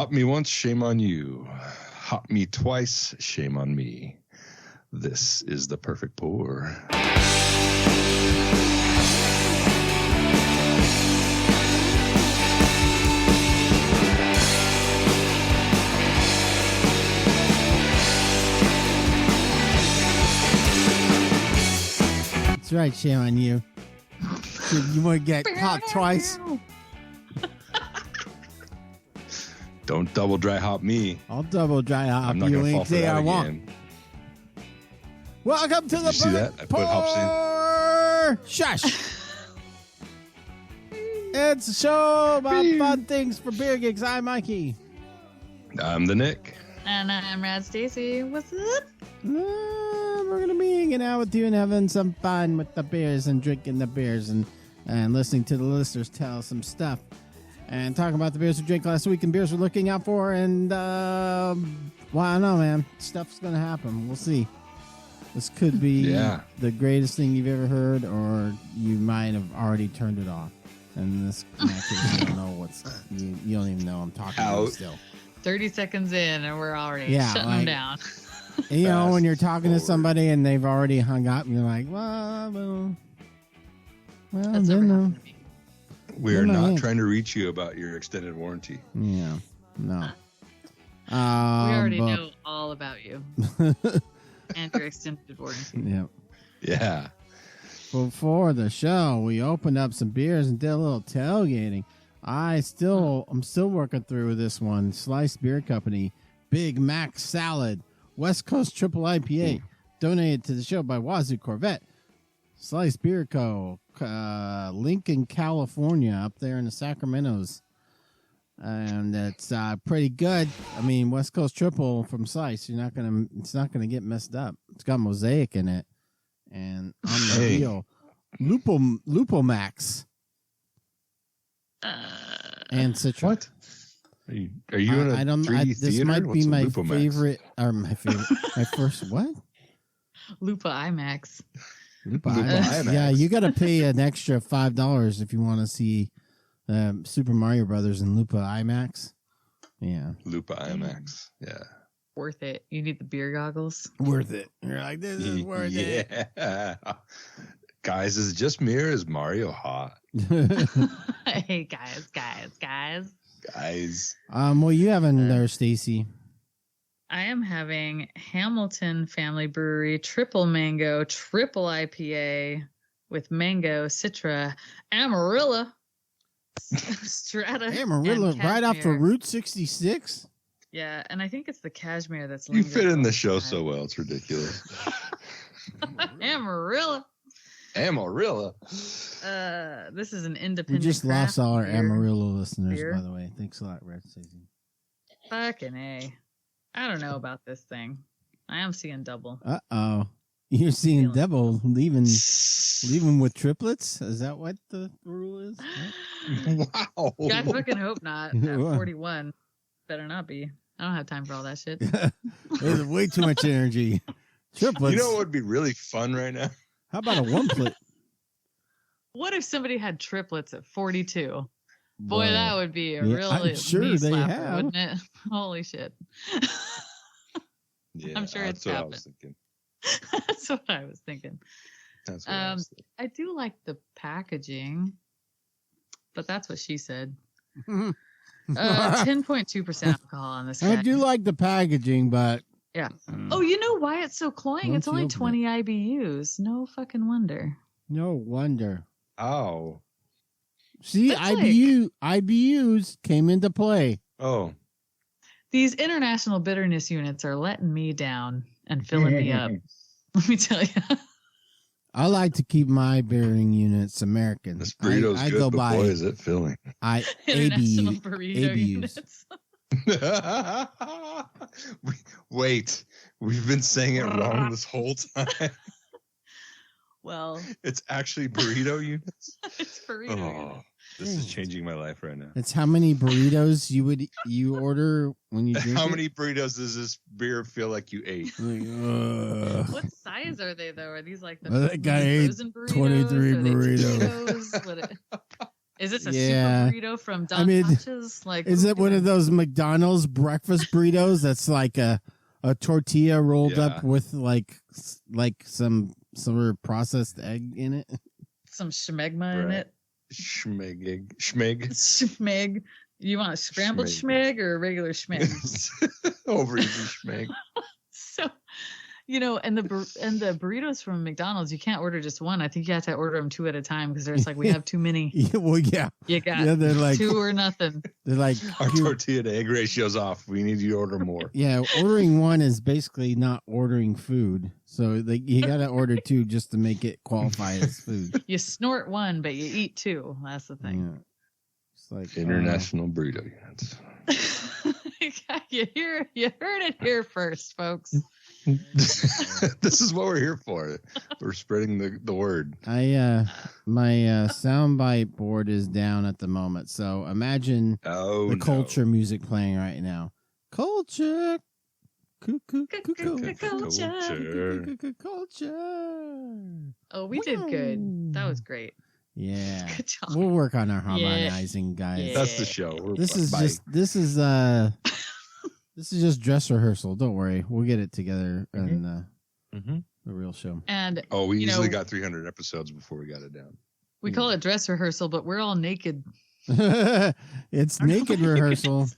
Hop me once, shame on you. Hop me twice, shame on me. This is the perfect pour. That's right, shame on you. You want to get caught twice? Don't double dry hop me. I'll double dry hop I'm not you going to fall any for day that I again. want. Welcome to Did the you see that? I put hops in. Shush. It's a show about fun things for beer geeks. I'm Mikey. I'm the Nick. And I'm Rad Stacey. What's up? We're going to be hanging out with you and having some fun with the beers and drinking the beers and listening to the listeners tell us some stuff. And talking about the beers we drank last week and beers we're looking out for. And, well, I don't know, man. Stuff's going to happen. We'll see. This could be the greatest thing you've ever heard, or you might have already turned it off. And this case, you don't know what's... You don't even know I'm talking about still. 30 seconds in, and we're already shutting them down. You know, when you're talking to somebody and they've already hung up, and you're like, well, that's never happened to me. We're not trying to reach you about your extended warranty. Yeah, no. We already know all about you and your extended warranty. Yeah. Yeah. Before the show, we opened up some beers and did a little tailgating. I'm still working through this one. Sliced Beer Company, Big Mac Salad, West Coast Triple IPA, donated to the show by Wazoo Corvette. Sliced Beer Co., Lincoln, California, up there in the Sacramentos. And it's pretty good. I mean, West Coast Triple from Slice, it's not gonna get messed up. It's got Mosaic in it, and on the heel, Lupo Max, and Citra. What? Are you in a 3D this theater? might What's be my Lupo Max? favorite, or my first what? Lupa IMAX. Lupa IMAX. Yeah, you got to pay an extra $5 if you want to see Super Mario Brothers in Lupa IMAX. Yeah. Lupa IMAX. Yeah. Worth it. You need the beer goggles. Worth it. You're like, this is worth it. Yeah. Guys, is it just me or is Mario hot? Hey, guys. What you having there, Stacey? I am having Hamilton Family Brewery Triple Mango Triple IPA with mango, citra, Amarilla, Strata, Amarilla and right off Cashmere. of Route 66. Yeah, and I think it's the cashmere that's You fit in the show so well. It's ridiculous. Amarilla. This is an We independent. just lost all our beer. Amarillo listeners, Beer. by the way. Thanks a lot, Red Stacey. Fucking A. I don't know about this thing. I am seeing double. Uh-oh. You're seeing double leaving with triplets? Is that what the rule is? Wow. I fucking hope not. At 41. Better not be. I don't have time for all that shit. There's way too much energy. Triplets. You know what would be really fun right now? How about a one-plit? What if somebody had triplets at 42? Boy, Whoa. that would be a Yeah, real I'm sure knee they slapper, have. wouldn't it? Holy shit. Yeah, I'm sure it's that's what I happened. was thinking. That's what I was thinking. That's what I was thinking. I do like the packaging, but that's what she said. 10.2% alcohol on this. I do like the packaging, but... Yeah. Oh, you know why it's so cloying? It's only open 20 IBUs. No fucking wonder. No wonder. Oh. See, That's IBUs came into play. Oh. These international bitterness units are letting me down and filling me up. Let me tell you. I like to keep my bearing units American. This burrito's I good, go but by boy, is it filling. International burrito units. Wait, we've been saying it wrong this whole time. Well, it's actually burrito units. It's burrito units. This is changing my life right now. It's how many burritos you order when you drink How it? many burritos does this beer feel like you ate? Like, What size are they though? Are these like the That guy ate frozen burritos? 23 Are they burritos. Cheetos? Is this a Yeah. super burrito from Don I mean, Patch's? Like, Is it one of those McDonald's breakfast burritos that's like a tortilla rolled up with like some sort of processed egg in it? Some schmegma in it? Schmeg. Schmeg. You want a scrambled schmeg or a regular schmeg? Over easy schmeg. So, and the burritos from McDonald's, you can't order just one. I think you have to order them 2 at a time because there's like, we have too many. Yeah. You got they're like 2 or nothing. They're like our tortilla to egg ratio's off. We need you to order more. Yeah, ordering one is basically not ordering food. So you got to order 2 just to make it qualify as food. You snort 1, but you eat 2. That's the thing. Yeah. It's like international burrito units. You heard it here first, folks. This is what we're here for. We're spreading the word. My soundbite board is down at the moment, so imagine the culture music playing right now. Culture, culture. Oh, we did good. That was great. Yeah, good job. We'll work on our harmonizing, guys. Yeah. That's the show. This is just dress rehearsal. Don't worry, we'll get it together in the real show. And we easily got 300 episodes before we got it down. We call it dress rehearsal, but we're all naked. It's naked rehearsal.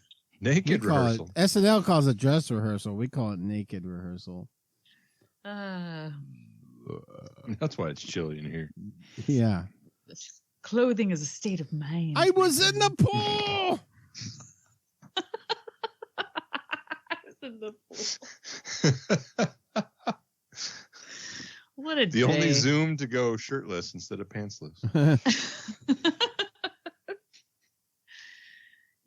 Naked rehearsal. SNL calls it dress rehearsal. We call it naked rehearsal. That's why it's chilly in here. Yeah. Clothing is a state of mind. I was in the pool. What a the day. only Zoom to go shirtless instead of pantsless.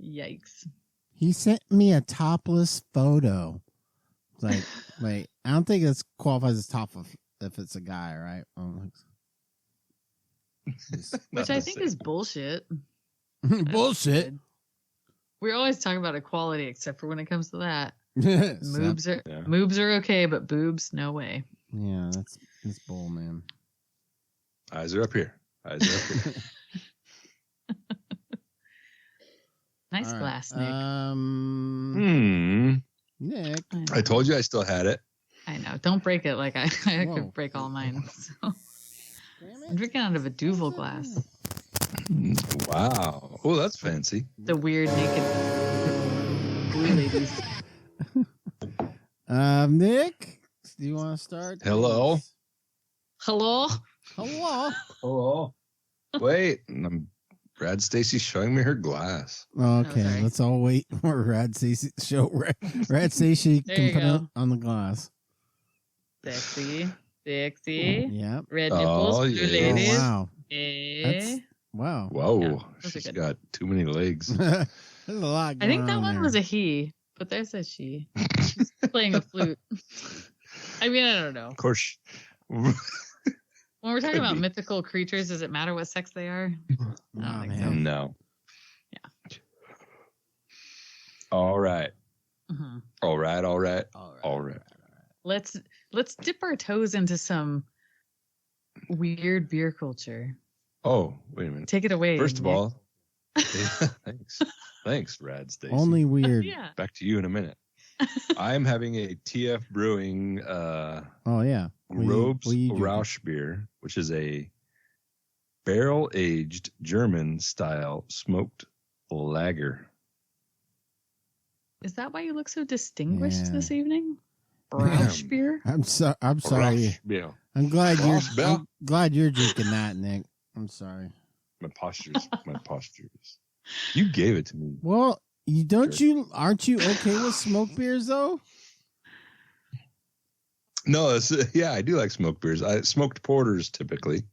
Yikes. He sent me a topless photo. It's like, wait, I don't think it qualifies as topless if it's a guy, right? Which I think is bullshit. Bullshit. We're always talking about equality, except for when it comes to that. Moobs Moobs are okay, but boobs, no way. Yeah, that's bull, man. Eyes are up here. Nice glass, Nick. Nick. I told you I still had it. I know. Don't break it like I could break all mine. So. I'm drinking out of a Duvel glass. Wow. Oh, that's fancy. The weird naked blue ladies. Nick, do you want to start? Hello. Hello. Wait, Brad Stacey showing me her glass. Okay, let's all wait for Rad Stacey show. Rad Stacey can put it on the glass. Sexy. Yeah. Red nipples. Blue ladies. Oh, wow. Wow. Whoa. Yeah, she's got too many legs. There's a lot going I think that one there. was a he, but there's a she. She's playing a flute. I mean, I don't know. Of course. When we're talking about mythical creatures, does it matter what sex they are? Oh, think man. No. Yeah. All right. Mm-hmm. All right. Let's dip our toes into some weird beer culture. Oh, wait a minute. Take it away. First of Nick. all, thanks, Rad Stacey. Only weird. Yeah. Back to you in a minute. I'm having a TF Brewing Oh yeah. Grobes Rausch beer, which is a barrel-aged German-style smoked lager. Is that why you look so distinguished Yeah. this evening? Rausch beer? I'm sorry. Rausch beer. I'm glad Rausch beer. I'm glad you're drinking that, Nick. I'm sorry. My postures. You gave it to me. Well, aren't you okay with smoke beers though? No, I do like smoked beers. I smoked porters typically,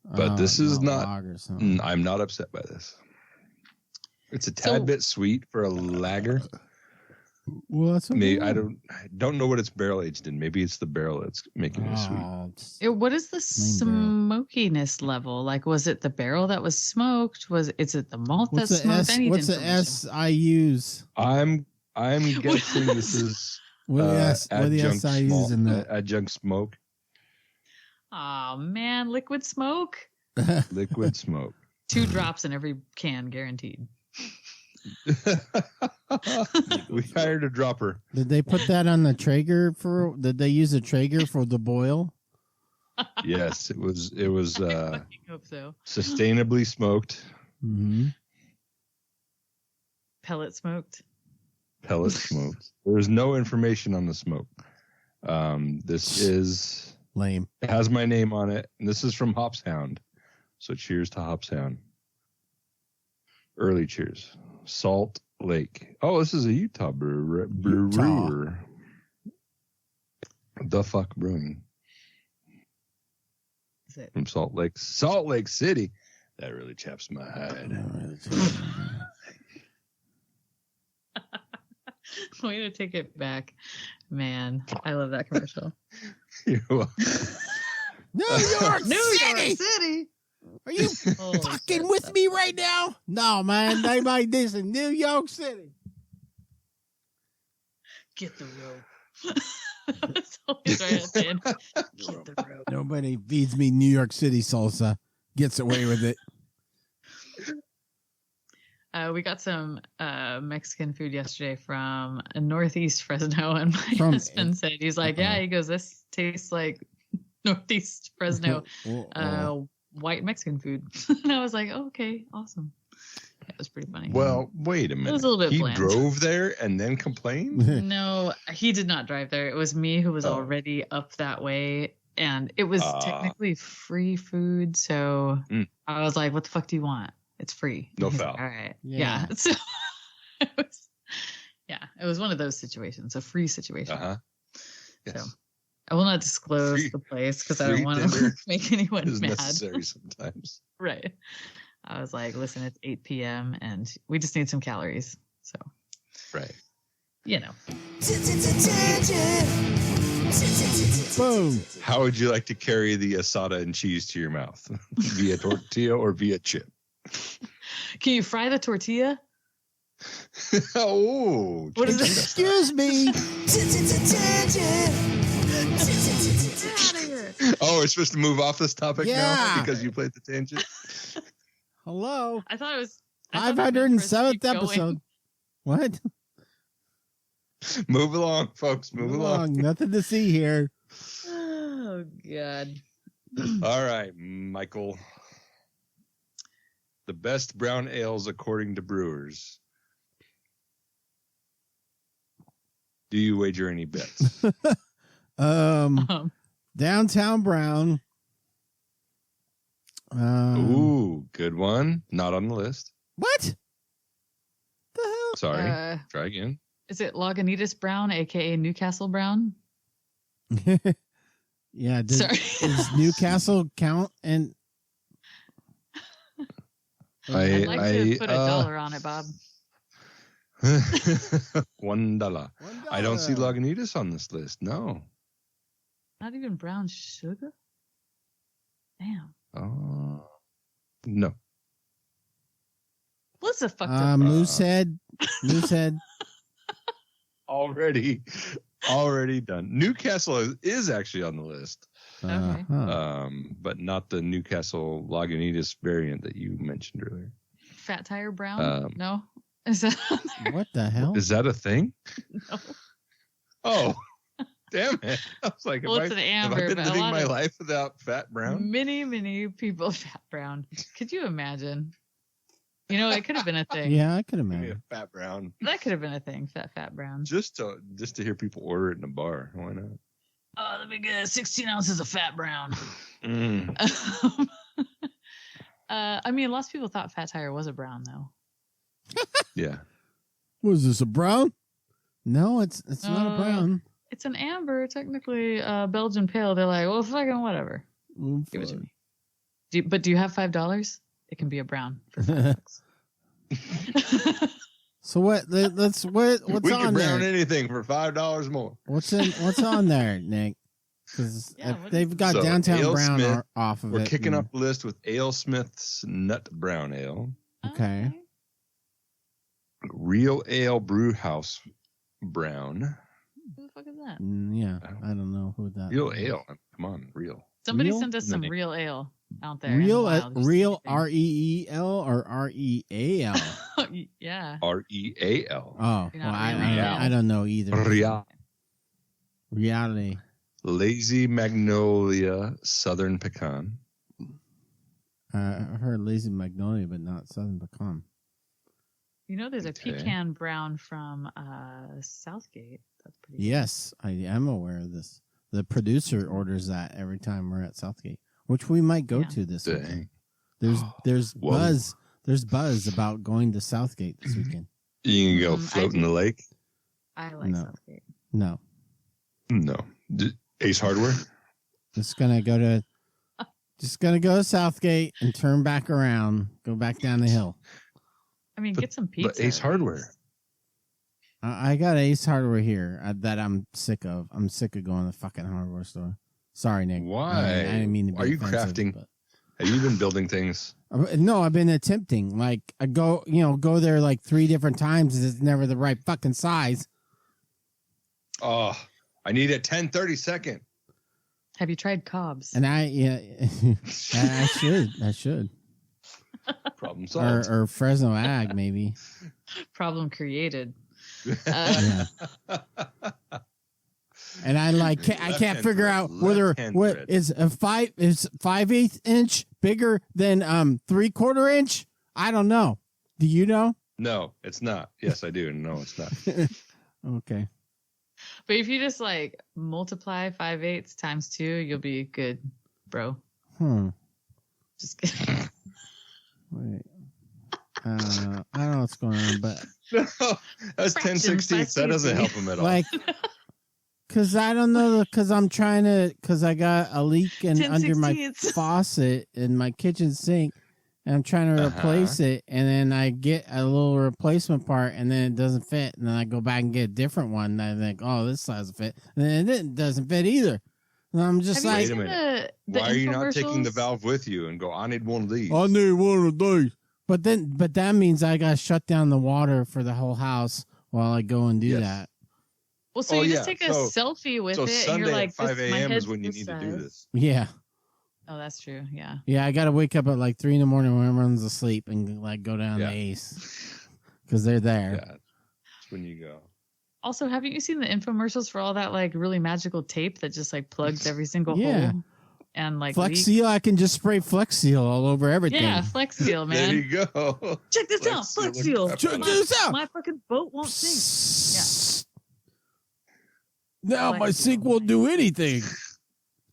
but this is not. Lagers, huh? I'm not upset by this. It's a tad bit sweet for a lager. Well, that's okay. Maybe I don't know what it's barrel aged in. Maybe it's the barrel that's making it sweet. What is the smokiness level? Like, was it the barrel that was smoked? Is it the malt that's smoked? What's the S I use? I'm guessing this is what the S I use in that? Adjunct smoke. Oh man, liquid smoke. Liquid smoke. 2 drops in every can, guaranteed. We hired a dropper. Did they put that on the Traeger did they use a Traeger for the boil? Yes, it was I fucking hope so. sustainably smoked. Mm-hmm. Pellet smoked. Pellet smoked. There's no information on the smoke. This is lame. It has my name on it, and this is from Hops Hound. So cheers to Hops Hound. Early cheers. Salt Lake. Oh, this is a Utah brewer. The fuck brewing. Is it? From Salt Lake City. That really chaps my hide. Way to take it back, man. I love that commercial. You're welcome. New York City. Are you fucking with me right now? No, man. They made this in New York City. Get the rope. That's always right at the end. Get the rope. Nobody feeds me New York City salsa. Gets away with it. We got some Mexican food yesterday from Northeast Fresno, and my husband said, he's like, yeah, he goes, this tastes like Northeast Fresno white Mexican food. And I was like, oh, okay, awesome. It was pretty funny. Well, wait a minute. It was a little bit he bland. drove there and then complained? No, he did not drive there. It was me who was already up that way. And it was technically free food. So I was like, what the fuck do you want? It's free. No He's foul. Like, all right. Yeah. So it was one of those situations, a free situation. Uh-huh. Yes. So I will not disclose the place because I don't want to make anyone is mad. Necessary sometimes. Right. I was like, listen, it's 8 p.m. and we just need some calories. So, right. You know. Boom. How would you like to carry the asada and cheese to your mouth? Via tortilla or via chip? Can you fry the tortilla? Oh, what is it? Excuse me. Oh, we're supposed to move off this topic now because you played the tangent? Hello. I thought it was 507th episode. What? Move along, folks. Move along. Nothing to see here. Oh, God. All right, Michael. The best brown ales according to brewers. Do you wager any bets? Downtown Brown. Ooh, good one. Not on the list. What? The hell? Sorry. Try again. Is it Lagunitas Brown, aka Newcastle Brown? Yeah. Sorry. Does Newcastle count? And I'd like to put $1 on it, Bob. $1. I don't see Lagunitas on this list. No. Not even brown sugar? Damn. No. What's the fucked up? Moosehead. Moosehead. Already done. Newcastle is actually on the list. Okay. But not the Newcastle Lagunitas variant that you mentioned earlier. Fat Tire Brown? No? Is that what the hell? Is that a thing? No. Oh, damn it. I was like, well, it's an amber, have I been but living my life without Fat Brown? Many people Fat Brown. Could you imagine? You know, it could have been a thing. Yeah, I could Give me imagine. a Fat Brown. That could have been a thing, Fat Brown. Just to hear people order it in a bar. Why not? Oh, let me get 16 ounces of Fat Brown. I mean, lots of people thought Fat Tire was a brown, though. Yeah. Was this a brown? No, it's not a brown. It's an amber, technically Belgian pale. They're like, well, fucking whatever. Give it to me. But do you have $5? It can be a brown for $5. So what's We on can brown there? anything for $5 more. What's on there, Nick? Because if they've got So, Downtown Ale Brown Smith, off of We're it. kicking up the list with Ale Smith's Nut Brown Ale. Okay. Real Ale Brew House Brown. Who the fuck is that? Yeah, I don't know who that Real is. Ale. Come on, real. Somebody Real? sent us some real ale. out there. Real REEL or REAL? Yeah. REAL. Oh, well, I don't know either. Reality. Lazy Magnolia Southern Pecan. I heard Lazy Magnolia, but not Southern Pecan. You know, there's a pecan brown from Southgate. That's pretty good. Yes, I am aware of this. The producer orders that every time we're at Southgate, which we might go to this weekend. There's buzz. There's buzz about going to Southgate this weekend. You can go float in the lake? I like Southgate. No. Ace Hardware? Just gonna go to Southgate and turn back around, go back down the hill. I mean, get some pizza. But Ace Hardware. I got Ace Hardware here that I'm sick of. I'm sick of going to the fucking hardware store. Sorry, Nick. Why? I didn't mean to be Are you crafting? but... Have you been building things? No, I've been attempting. Like, I go there like 3 different times. It's never the right fucking size. Oh, I need a 10/32. Have you tried Cobb's? And I should. Problem solved. Or Fresno Ag, maybe. Problem created. Yeah. And I can't figure out whether what is a 5/8 inch bigger than 3/4 inch. I don't know. Do you know? No, it's not. Yes, I do. No, it's not. Okay. But if you just like multiply 5/8 times 2, you'll be good, bro. Just kidding. Wait. I don't know what's going on, but No, that's 10/16. That doesn't help him at all. Like, because I don't know, because I got a leak under my faucet in my kitchen sink, and I'm trying to replace it, and then I get a little replacement part, and then it doesn't fit, and then I go back and get a different one, and I think, oh, this size will fit, and then it doesn't fit either. And I'm just like, wait a minute. Why are you not taking the valve with you and go, I need one of these? I need one of these. But that means I got to shut down the water for the whole house while I go and do that. Well, so you just take a selfie with it, Sunday and you're like, at 5 a.m. is when you need to do this. Yeah. Oh, that's true. Yeah. Yeah, I got to wake up at like 3 a.m. when everyone's asleep and like go down the Ace because they're there. Yeah, that's when you go. Also, haven't you seen the infomercials for all that like really magical tape that just like plugs every single hole? And like Flex Seal, I can just spray Flex Seal all over everything. Yeah, Flex Seal, man. There you go. Check this out, Flex Seal. Check this out. My fucking boat won't sink. Yeah. Now my sink won't do anything.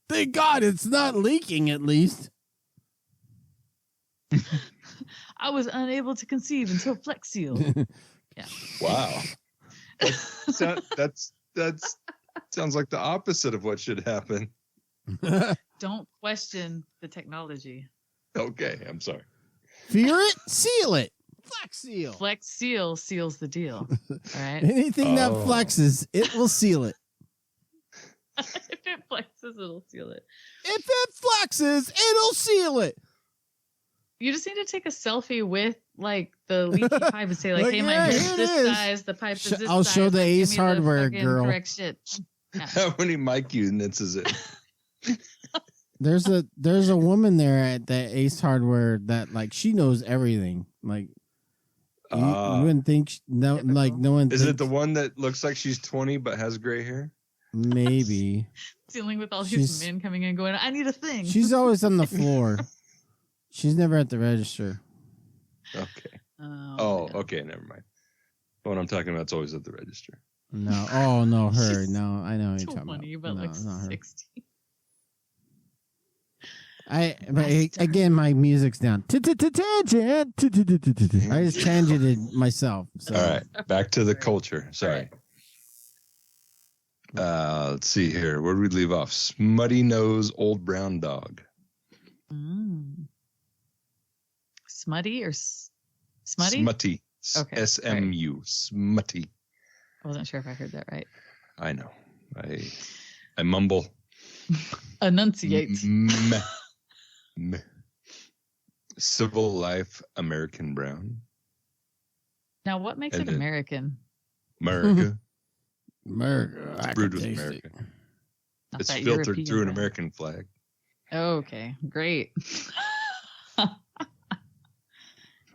Thank God it's not leaking at least. I was unable to conceive until Flex Seal. Yeah. Wow. That's sounds like the opposite of what should happen. Don't question the technology. Okay, I'm sorry. Fear it, seal it. Flex Seal. Flex Seal seals the deal. All right. Anything that flexes, it will seal it. If it flexes, it'll seal it. If it flexes, it'll seal it. You just need to take a selfie with like the leaky pipe and say like, hey, my head's this size, the pipe is this size. I'll show the Ace Hardware girl. Correct shit. Yeah. How many mic units is it? There's a woman there at the Ace Hardware that like she knows everything. Like you wouldn't think no one. Is it the one that looks like she's 20 but has gray hair? Maybe. Dealing with all these men coming in going, I need a thing. She's always on the floor. She's never at the register. Okay. Okay, never mind. The one I'm talking about is always at the register. No. Oh no, her. No, I know what you're talking about. But no, like 60. Again, my music's down. I just tangented myself. So. All right, back to the culture. Sorry. Let's see here. Where did we leave off? Smutty Nose Old Brown Dog. Smutty or smutty? Smutty. Okay. SMU. Right. Smutty. I wasn't sure if I heard that right. I know. I mumble. Enunciate. Civil Life American Brown. Now, what makes it American? America. America. It's brewed with America. It's filtered through an American flag. Okay, great.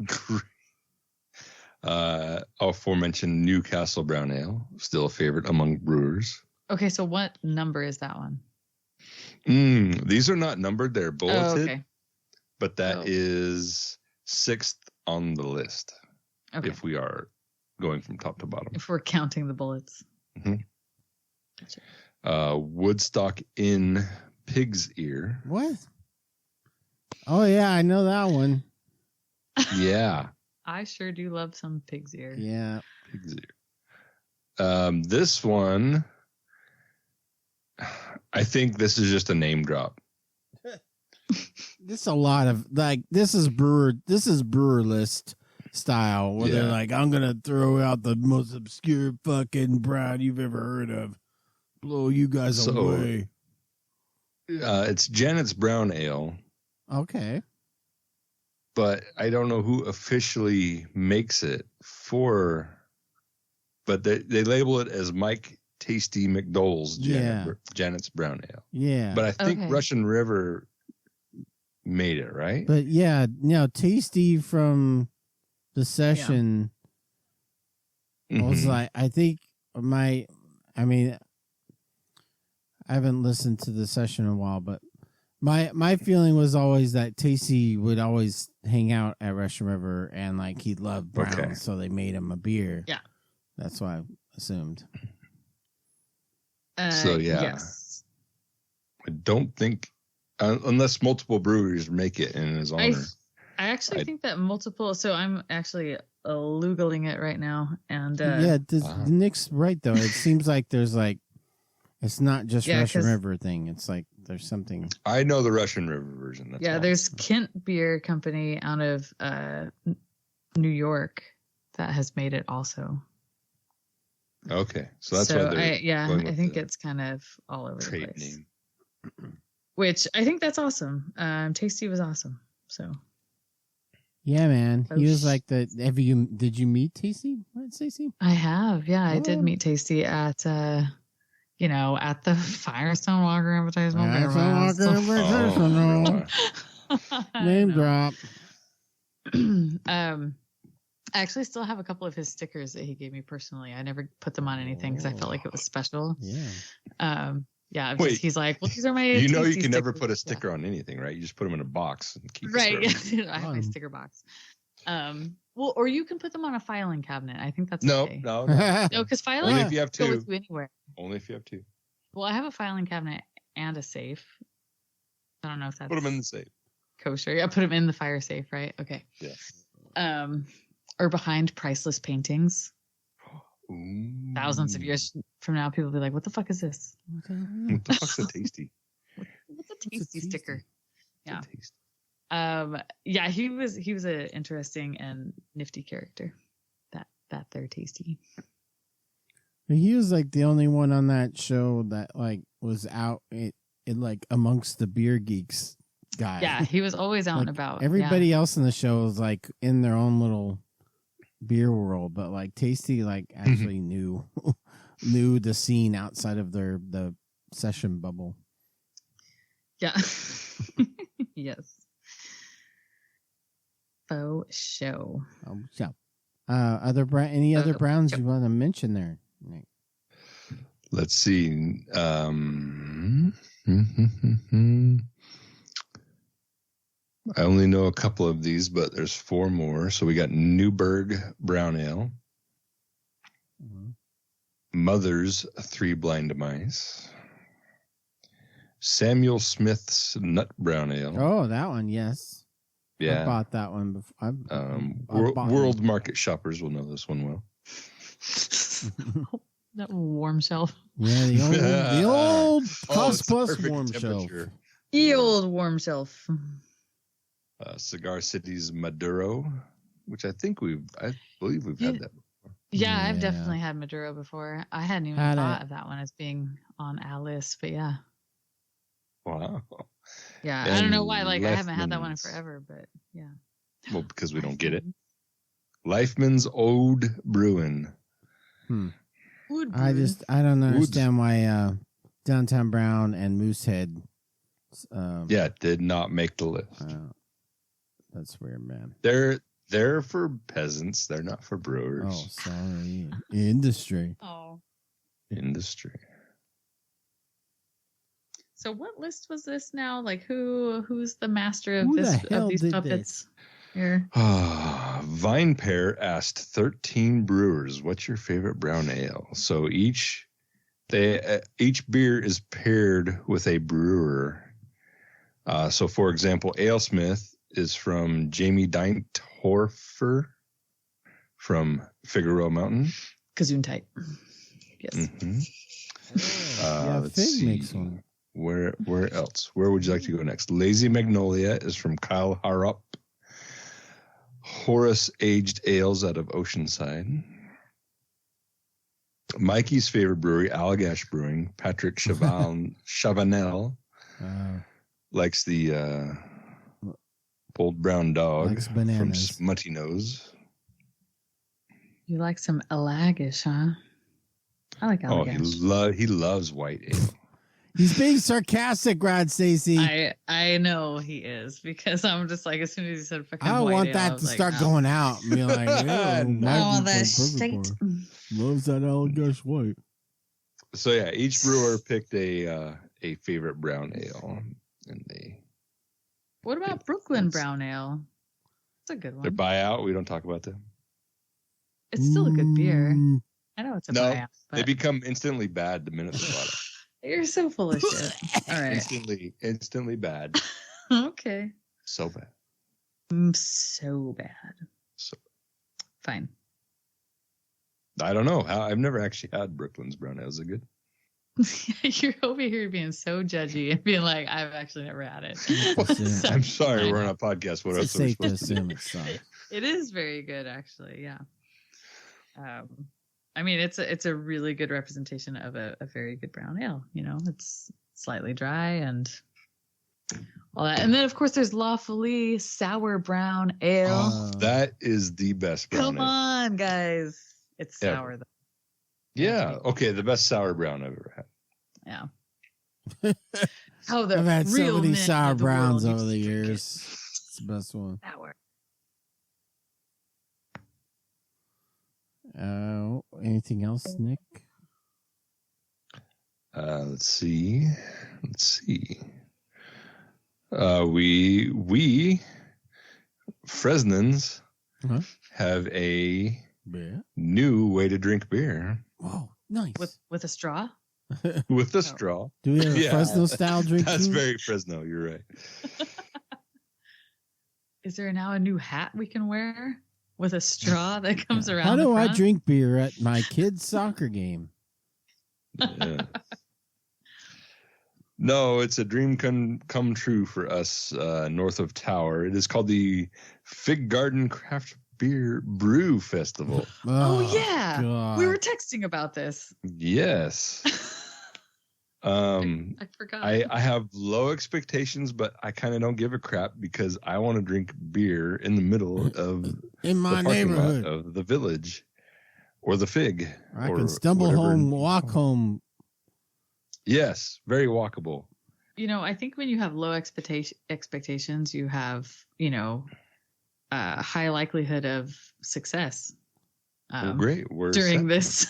Great. Aforementioned Newcastle Brown Ale, still a favorite among brewers. Okay, so what number is that one? These are not numbered; they're bulleted. Okay. But that is 6th on the list. Okay. If we are going from top to bottom. If we're counting the bullets. Mm-hmm. Gotcha. Woodstock Inn Pig's Ear. What? Oh yeah, I know that one. Yeah. I sure do love some pig's ear. Yeah. Pig's Ear. This one, I think this is just a name drop. This is a lot of this is brewer list style where they're like, I'm gonna throw out the most obscure fucking brown you've ever heard of. Blow you guys away. It's Janet's Brown Ale. Okay. But I don't know who officially makes it but they label it as Mike Tasty McDole's Janet's Brown Ale. Yeah. But I think Russian River made it, right? But yeah, Tasty from the session was like, I think I haven't listened to the session in a while, but my feeling was always that Tasty would always hang out at Russian River and like he loved brown, so they made him a beer. Yeah. That's what I assumed. Yes. I don't think unless multiple breweries make it in his honor. I actually think that multiple. So I'm actually Googling it right now, and Nick's right though. It seems like there's like it's not just Russian River thing. It's like there's something. I know the Russian River version. That's there's Kent Beer Company out of New York that has made it also. Okay, so that's why I think it's kind of all over the place. Name. Which I think that's awesome. Tasty was awesome. So. Yeah, man. He was like did you meet Tasty? What, Stacey? I have. Yeah, I did meet Tasty at at the Firestone Walker advertisement. Name drop. I actually still have a couple of his stickers that he gave me personally. I never put them on anything because I felt like it was special. Yeah. Wait, he's like, well, these are my. You know, you can never put a sticker on anything, right? You just put them in a box and keep. Right. I have my sticker box. Well, or you can put them on a filing cabinet. I think that's okay. No, because filing only if you have to. Go with you anywhere. Only if you have to. Well, I have a filing cabinet and a safe. I don't know if that's. Put them in the safe. Kosher. Yeah, put them in the fire safe. Right. Okay. Yeah. Or behind priceless paintings. Ooh. Thousands of years from now, people will be like, "What the fuck is this? What the fuck's a Tasty? What's a tasty sticker?" Yeah. He was an interesting and nifty character. That they're Tasty. He was like the only one on that show that like was out in like amongst the beer geeks guys. Yeah, he was always out like, and about. Everybody else in the show was like in their own little beer world, but like Tasty like actually knew the scene outside of the session bubble. Yeah. Yes. Faux show. Other any other browns you want to mention there, Nick? Let's see. I only know a couple of these, but there's 4 more. So we got Newburgh Brown Ale, Mother's 3 Blind Mice, Samuel Smith's Nut Brown Ale. Oh, that one, yes. Yeah, I bought that one before. World Market shoppers will know this one well. That warm shelf. Yeah, the old Cost Plus warm shelf. The old warm shelf. Cigar City's Maduro, which I believe we've had that before. Yeah, I've definitely had Maduro before. I hadn't even thought of that one as being on our list, but yeah. Wow. Yeah, and I don't know why. Like, I haven't had that one in forever, but yeah. Well, because we don't get it. Leifman's Ode Bruin. I don't understand why Downtown Brown and Moosehead Did not make the list. That's weird, man. They're for peasants. They're not for brewers. Oh, sorry. Industry. Oh. Industry. So what list was this now? Like who's the master of these puppets here? Vine Pair asked 13 brewers, "What's your favorite brown ale?" So each beer is paired with a brewer. So for example, AleSmith is from Jamie Deintorfer from Figueroa Mountain. Gesundheit. Yes. Mm-hmm. Let's see. Makes one. Where else? Where would you like to go next? Lazy Magnolia is from Kyle Harrop. Horace Aged Ales out of Oceanside. Mikey's favorite brewery, Allagash Brewing. Patrick Chavanel likes the Bold Brown Dog from Smutty Nose. You like some Allagash, huh? I like Allagash. Oh, he loves white ale. He's being sarcastic, Rod Stacey. I know he is, because I'm just like, as soon as he said fucking I white want ale, that to start going out and be like, oh, that shit. Loves that Allagash white. So yeah, each brewer picked a favorite brown ale, and they. What about Brooklyn Brown Ale? It's a good one. Their buyout. We don't talk about them. It's still a good beer. I know it's a buyout. They become instantly bad the minute they bought it. You're so full of shit. All right. Instantly bad. Okay. So bad. So bad. Fine. I don't know. I've never actually had Brooklyn's brown ale. Is it good? You're over here being so judgy and being like, I've actually never had it. I'm sorry. We're on a podcast. What else are we supposed to do? It is very good, actually. Yeah. I mean, it's a really good representation of a very good brown ale. You know, it's slightly dry and all that. And then, of course, there's Lawfully Sour Brown Ale. That is the best brown ale. Come on, guys. It's sour, though. Yeah. Okay. The best sour brown I've ever had. Yeah. I've had so many sour browns over the years. It's the best one. Sour. Anything else, Nick? Let's see. We Fresnons have a new way to drink beer. Wow, nice. With a straw? With a straw. Do we have a Fresno style drink? That's very Fresno. You're right. Is there now a new hat we can wear with a straw that comes around? How do I drink beer at my kid's soccer game? Yeah. No, it's a dream come true for us north of Tower. It is called the Fig Garden Craft Beer Brew Festival. Oh yeah. God. We were texting about this. Yes. I forgot. I have low expectations, but I kind of don't give a crap because I want to drink beer in the middle of in my neighborhood of the village or the Fig. I can stumble home, walk home. Yes, very walkable. You know, I think when you have low expectations, you have, a high likelihood of success. Great. During this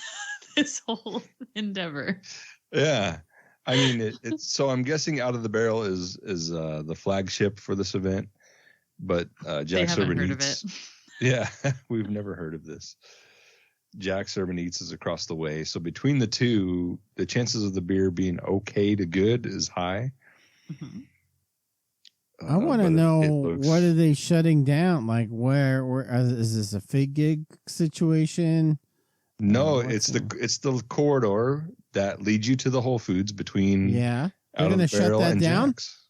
whole endeavor. Yeah. I mean, it's so I'm guessing Out of the Barrel is the flagship for this event, but Jack's Urban Eats. Yeah, we've never heard of this. Jack's Urban Eats is across the way, so between the two, the chances of the beer being okay to good is high. Mm-hmm. I want to know, what are they shutting down? Like, where is this a Fig gig situation? No, it's the corridor that leads you to the Whole Foods between. Yeah, they're going to shut that down. Jack's.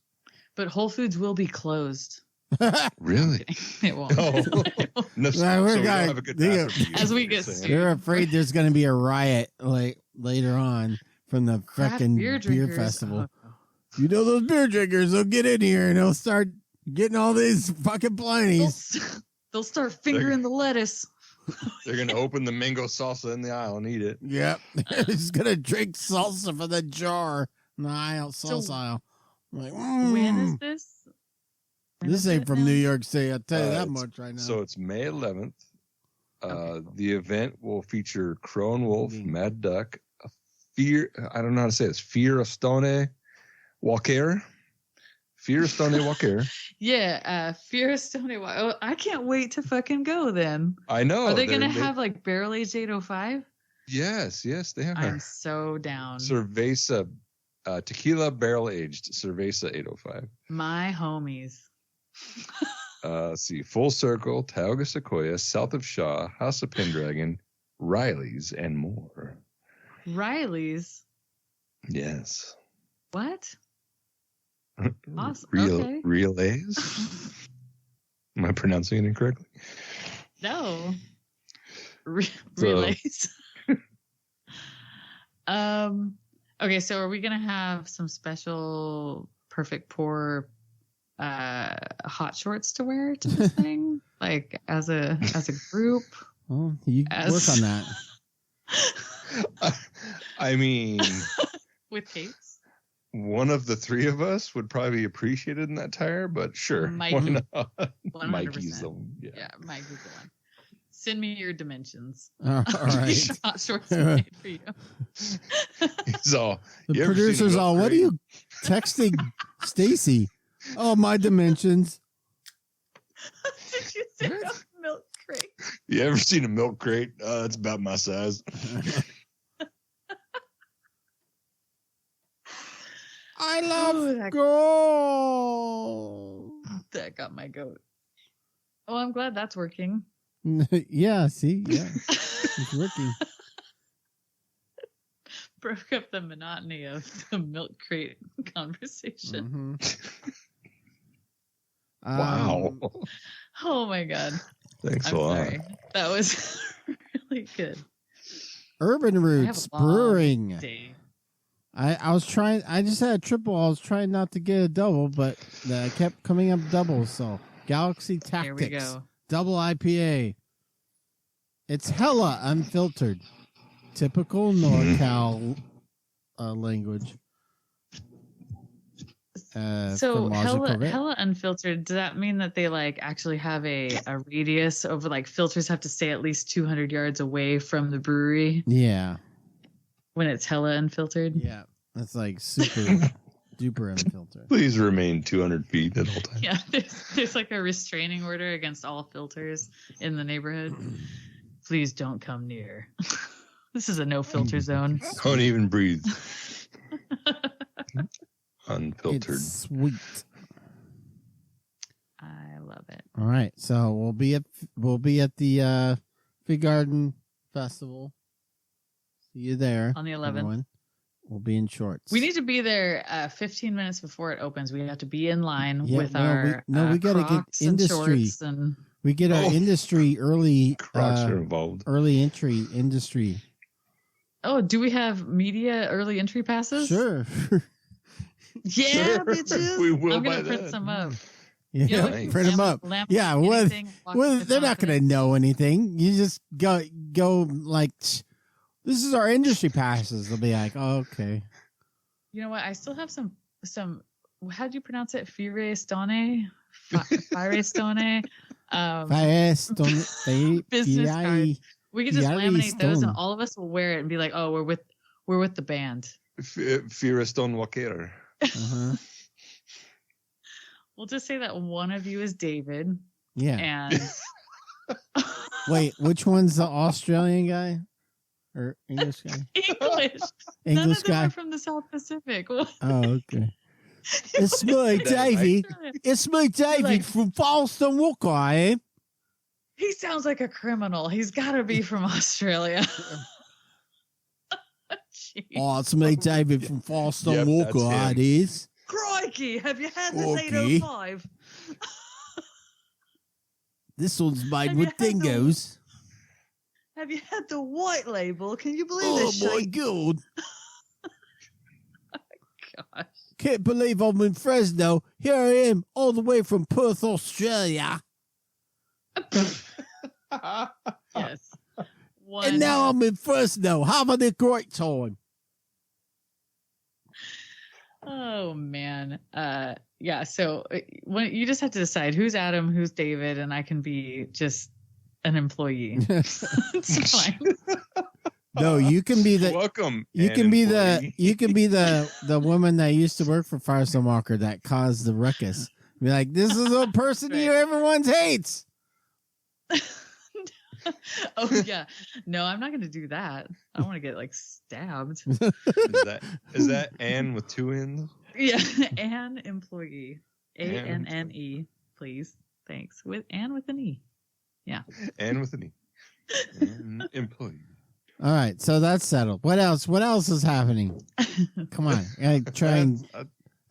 But Whole Foods will be closed. Really? It won't. No, so we don't have a good as we get sued. They're afraid there's going to be a riot like later on from the fucking beer festival. You know those beer drinkers, they'll get in here and they'll start getting all these fucking plinies. They'll start fingering the lettuce. They're going to open the mango salsa in the aisle and eat it. Yep. They're just going to drink salsa from the jar in the aisle, salsa aisle. Like, when is this? This ain't from New York City. I'll tell you that much right now. So it's May 11th. Okay, cool. The event will feature Crow and Wolf, Mad Duck, I don't know how to say this, Firestone Walker. Firestone Walker. Yeah, Firestone Walker. Oh, I can't wait to fucking go then. I know. Are they going to have like barrel aged 805? Yes, they are. I'm so down. Cerveza, tequila barrel aged Cerveza 805. My homies. See, Full Circle, Tioga Sequoia, South of Shaw, House of Pendragon, Riley's, and more. Riley's? Yes. What? Awesome. Okay. Relays? Am I pronouncing it incorrectly? No. Relays. Okay, so are we going to have some special perfect pour hot shorts to wear to this thing, like as a group? Well, you work on that. I mean, with capes. One of the three of us would probably be appreciated in that tire, but sure, Mikey. why not? 100%. Mikey's the one. Yeah, Mikey's the one. Send me your dimensions. All right. Hot shorts made for you. So the producer's all, what are you texting Stacey? Oh, my dimensions. Did you say a milk crate? You ever seen a milk crate? It's about my size. I love gold. That got my goat. Oh, I'm glad that's working. Yeah, see? Yeah. It's working. Broke up the monotony of the milk crate conversation. Mm-hmm. Wow. Oh my God. Thanks a lot. Sorry. That was really good. Urban Roots Brewing. I was trying, I just had a triple. I was trying not to get a double, but I kept coming up doubles. So Galaxy Tactics. Here we go. Double IPA. It's hella unfiltered. Typical NorCal language. So hella unfiltered. Does that mean that they like actually have a radius of like filters have to stay at least 200 yards away from the brewery? Yeah. When it's hella unfiltered? Yeah. That's like super duper unfiltered. Please remain 200 feet at all times. Yeah. There's like a restraining order against all filters in the neighborhood. Please don't come near. This is a no filter zone. Don't even breathe. Unfiltered. It's sweet. I love it. All right, so we'll be at the Fig Garden Festival. See you there on the 11th. Everyone. We'll be in shorts. We need to be there 15 minutes before it opens. We have to be in line with we gotta get industry. We get our industry early. Crocs are involved. Early entry industry. Oh, do we have media early entry passes? Sure. Yeah, sure. bitches. We will. I'm gonna print some up. Yeah, print them up. Yeah, they're not gonna know anything. You just go like, this is our industry passes. They'll be like, oh, okay. You know what? I still have some. How do you pronounce it? Firestone. Firestone. Firestone. Business card. We could just laminate those, and all of us will wear it and be like, "Oh, we're with the band." Firestone Walker. Uh-huh. We'll just say that one of you is David. Yeah. And wait, which one's the Australian guy or English guy? English. None of them are from the South Pacific. Oh, okay. It's me, Davey. It's me, David from Firestone Walker. I am. He sounds like a criminal. He's got to be from Australia. Oh, it's me, David from Firestone Walker. It is. Crikey, have you had this 805? This one's made with dingoes. Have you had the white label? Can you believe this shit? Oh, my God. Gosh. Can't believe I'm in Fresno. Here I am, all the way from Perth, Australia. Yes. And now I'm in Fresno, having a great time. Oh man. Yeah. So when you just have to decide who's Adam, who's David, and I can be just an employee. It's fine. No, you can be the welcome. You can be the woman that used to work for Firestone Walker that caused the ruckus. Be like, this is a person Right. here everyone hates. Oh yeah. No, I'm not gonna do that. I don't want to get like stabbed. Is that Ann with two N's? Yeah, an employee. ANNE, please. Thanks. With an E. Yeah. Ann with an E. An employee. All right, so that's settled. What else? What else is happening? Come on, I try and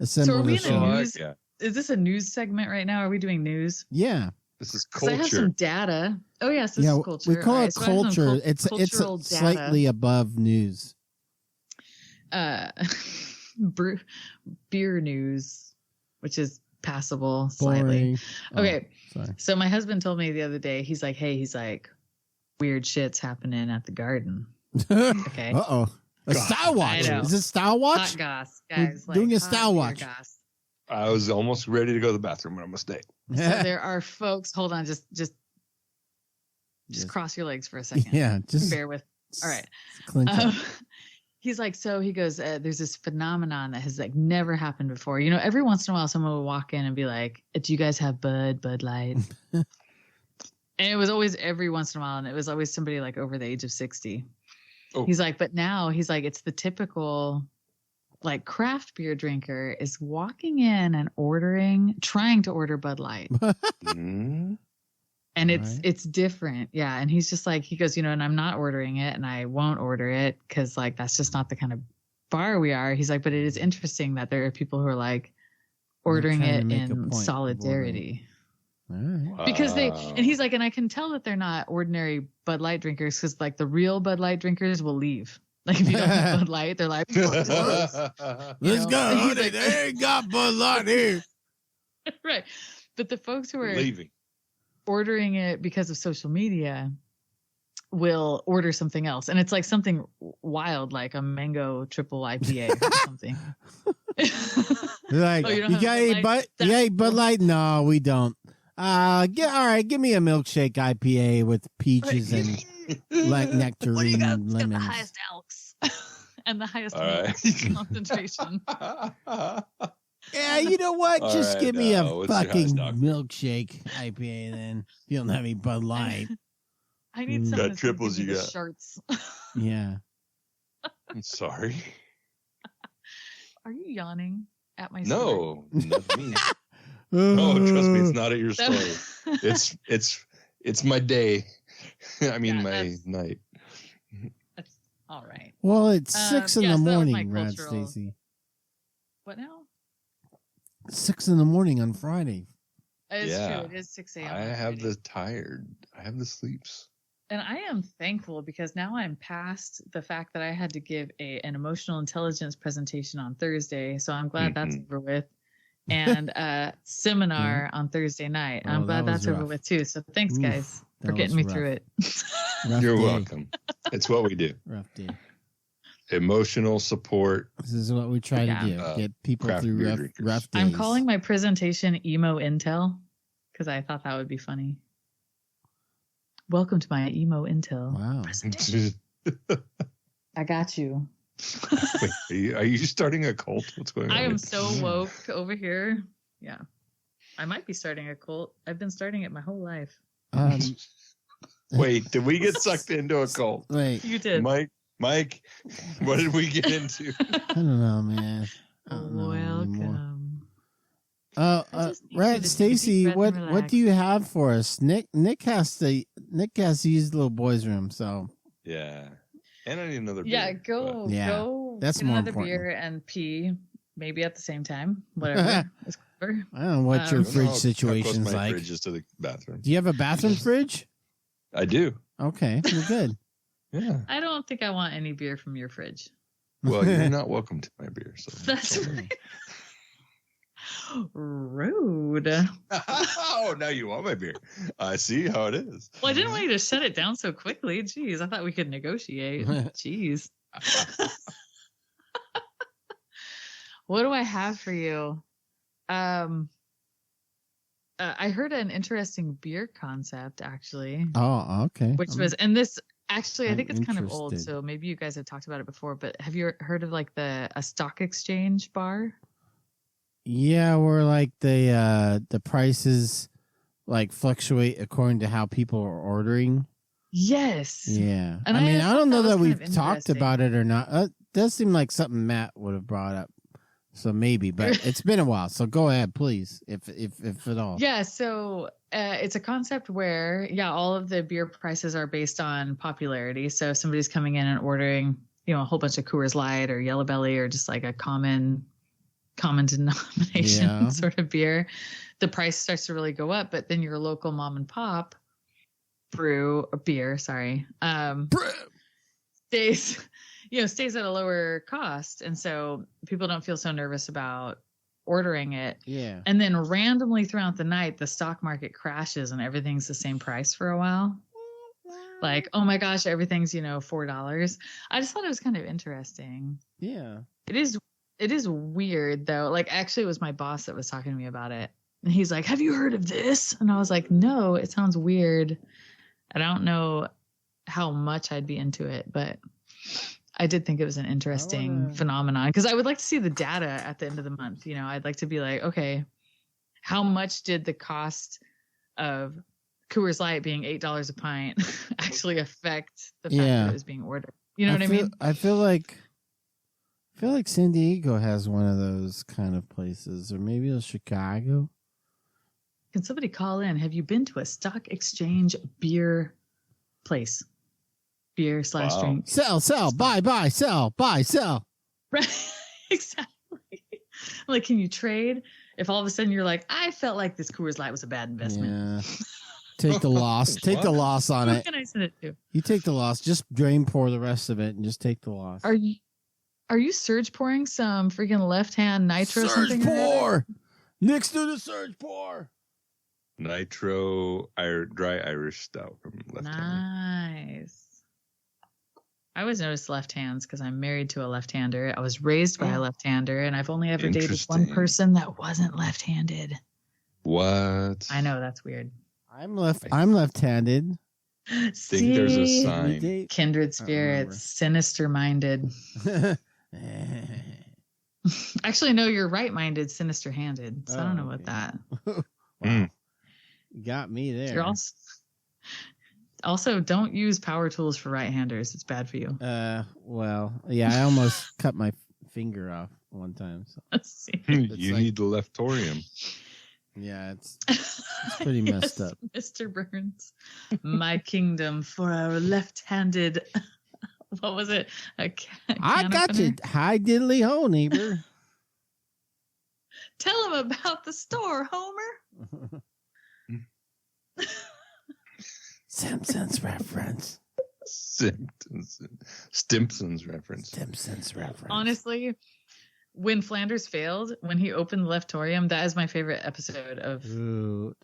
assemble So are we the in a show. news? Is this a news segment right now? Are we doing news? Yeah. This is 'Cause I have culture. some data. Oh yes, this is culture. We call All it right, so I have some culture. It's cultural slightly above news. Beer news, which is passable slightly. Boring. Okay, Sorry. so my husband told me the other day. He's like, weird shit's happening at the garden. Okay. Uh-oh. A style watch. I know. Is it style watch? Hot goss, guys. We're doing a hot style beer watch. goss. I was almost ready to go to the bathroom, but I'm a stay. So there are folks. Hold on, just cross your legs for a second. Yeah, just bear with. All right. clench up. He's like, so he goes, there's this phenomenon that has like never happened before. You know, every once in a while, someone will walk in and be like, "Do you guys have Bud Light?" And it was always every once in a while, and it was always somebody like over the age of 60. Oh. He's like, but now he's like, it's the typical like craft beer drinker is walking in and trying to order Bud Light. Mm-hmm. And Right. it's different. Yeah. And he's just like, he goes, and I'm not ordering it and I won't order it because like, that's just not the kind of bar we are. He's like, but it is interesting that there are people who are like ordering trying to it make a in point of ordering. solidarity. All right. Because and he's like, and I can tell that they're not ordinary Bud Light drinkers because like the real Bud Light drinkers will leave. Like if you don't have Bud Light, they're like, Let's go. He's Honey. like, They ain't got Bud Light here. right. But the folks who are leaving. ordering it because of social media will order something else. And it's like something wild, like a mango triple IPA or something. They're like, Oh, you you don't have got Bud any Light? Bud Light? No, we don't. All right, give me a milkshake IPA with peaches and like nectarine What do you got? lemons. It's got the highest alks and the highest All milk right. concentration. Yeah, you know what? All Just right, give me a what's your fucking highest alk? milkshake IPA then. If you don't have any Bud Light. I need Mm. someone Got that's triples, gonna give me you the got. shirts. Yeah. I'm sorry. Are you yawning at my No, not me. Oh, trust me, it's not at your story. It's my day. I mean, Yeah, my that's- night. That's all right. Well, it's 6 in yes, the that was my morning, Rad cultural- Stacey. What now? 6 in the morning on Friday. It's Yeah. true. It is 6 a.m. I on have Friday. the tired. I have the sleeps. And I am thankful because now I'm past the fact that I had to give an emotional intelligence presentation on Thursday. So I'm glad that's over with. And a seminar on Thursday night. Oh, I'm that glad was that's over rough. with too. So thanks, Oof, guys, that for was getting me rough. through it. Rough You're day. welcome. It's what we do. Rough day. Emotional support. This is what we try Yeah. to do. Get people craft through beer rough, drinkers. rough days. I'm calling my presentation Emo Intel because I thought that would be funny. Welcome to my Emo Intel Wow. presentation. I got you. Wait, are you starting a cult? What's going on? I am here? so woke over here. Yeah. I might be starting a cult. I've been starting it my whole life. Wait, did we get sucked into a cult? Wait, You did. Mike, what did we get into? I don't know, man. I don't know anymore. Welcome. I just need you to Rad take a Stacey, deep breath what and what do you have for us? Nick has to use the little boys' room, so Yeah. And I need another beer. Yeah, go Yeah, go that's get more another important. beer and pee maybe at the same time. Whatever. It's clever. I don't know what your Um, I don't know fridge how close situation's my like. fridge is to the bathroom. Do you have a bathroom fridge? I do. Okay, well, good. Yeah. I don't think I want any beer from your fridge. Well, you're not welcome to my beer. So That's right. Rude. Oh, now you want my beer. I see how it is. Well, I didn't want you to shut it down so quickly. Jeez, I thought we could negotiate. Jeez. What do I have for you? I heard an interesting beer concept, actually. Oh, okay. Which was, and this actually, I think it's kind of interested. old, so maybe you guys have talked about it before. But have you heard of like a stock exchange bar? Yeah, where like the prices like fluctuate according to how people are ordering. Yes. Yeah. And I mean, I don't know that we've kind of talked about it or not. It does seem like something Matt would have brought up. So maybe, but it's been a while. So go ahead, please, if at all. Yeah. So it's a concept where, all of the beer prices are based on popularity. So if somebody's coming in and ordering, a whole bunch of Coors Light or Yellow Belly or just like a common denomination sort of beer, the price starts to really go up. But then your local mom and pop beer, stays at a lower cost. And so people don't feel so nervous about ordering it. Yeah. And then randomly throughout the night, the stock market crashes and everything's the same price for a while. Like, oh my gosh, everything's, $4. I just thought it was kind of interesting. Yeah. It is weird though. Like, actually it was my boss that was talking to me about it. And he's like, have you heard of this? And I was like, no, it sounds weird. I don't know how much I'd be into it, but I did think it was an interesting phenomenon because I would like to see the data at the end of the month. I'd like to be like, okay, how much did the cost of Coors Light being $8 a pint actually affect the fact that it was being ordered? You know what I mean? I feel like San Diego has one of those kind of places, or maybe it's Chicago. Can somebody call in? Have you been to a stock exchange beer place? Beer / drink. Sell, buy, sell, buy, sell. Right. Exactly. Like, can you trade? If all of a sudden you're like, I felt like this Coors Light was a bad investment. Yeah. Take the loss. Take the loss on it. Who can I send it to? You take the loss. Just pour the rest of it and just take the loss. Are you surge pouring some freaking left-hand nitro? Surge pour. Next to the surge pour. Nitro dry Irish stout from left hand. Nice. I always notice left hands because I'm married to a left-hander. I was raised by a left-hander, and I've only ever dated one person that wasn't left-handed. What? I know, that's weird. I'm left-handed. Think there's a sign. Kindred spirits, sinister-minded. Actually, no, you're right-minded, sinister-handed. So I don't know about that. Wow. You got me there. You're also, don't use power tools for right-handers. It's bad for you. Well, yeah, I almost cut my finger off one time. So. Let's see. You need the leftorium. Yeah, it's pretty messed up. Mr. Burns, my kingdom for our left-handed. What was it? I got you. Hi, diddly ho, neighbor. Tell him about the store, Homer. Simpsons reference. Stimpsons reference. Honestly, when Flanders failed, when he opened the Leftorium, that is my favorite episode of the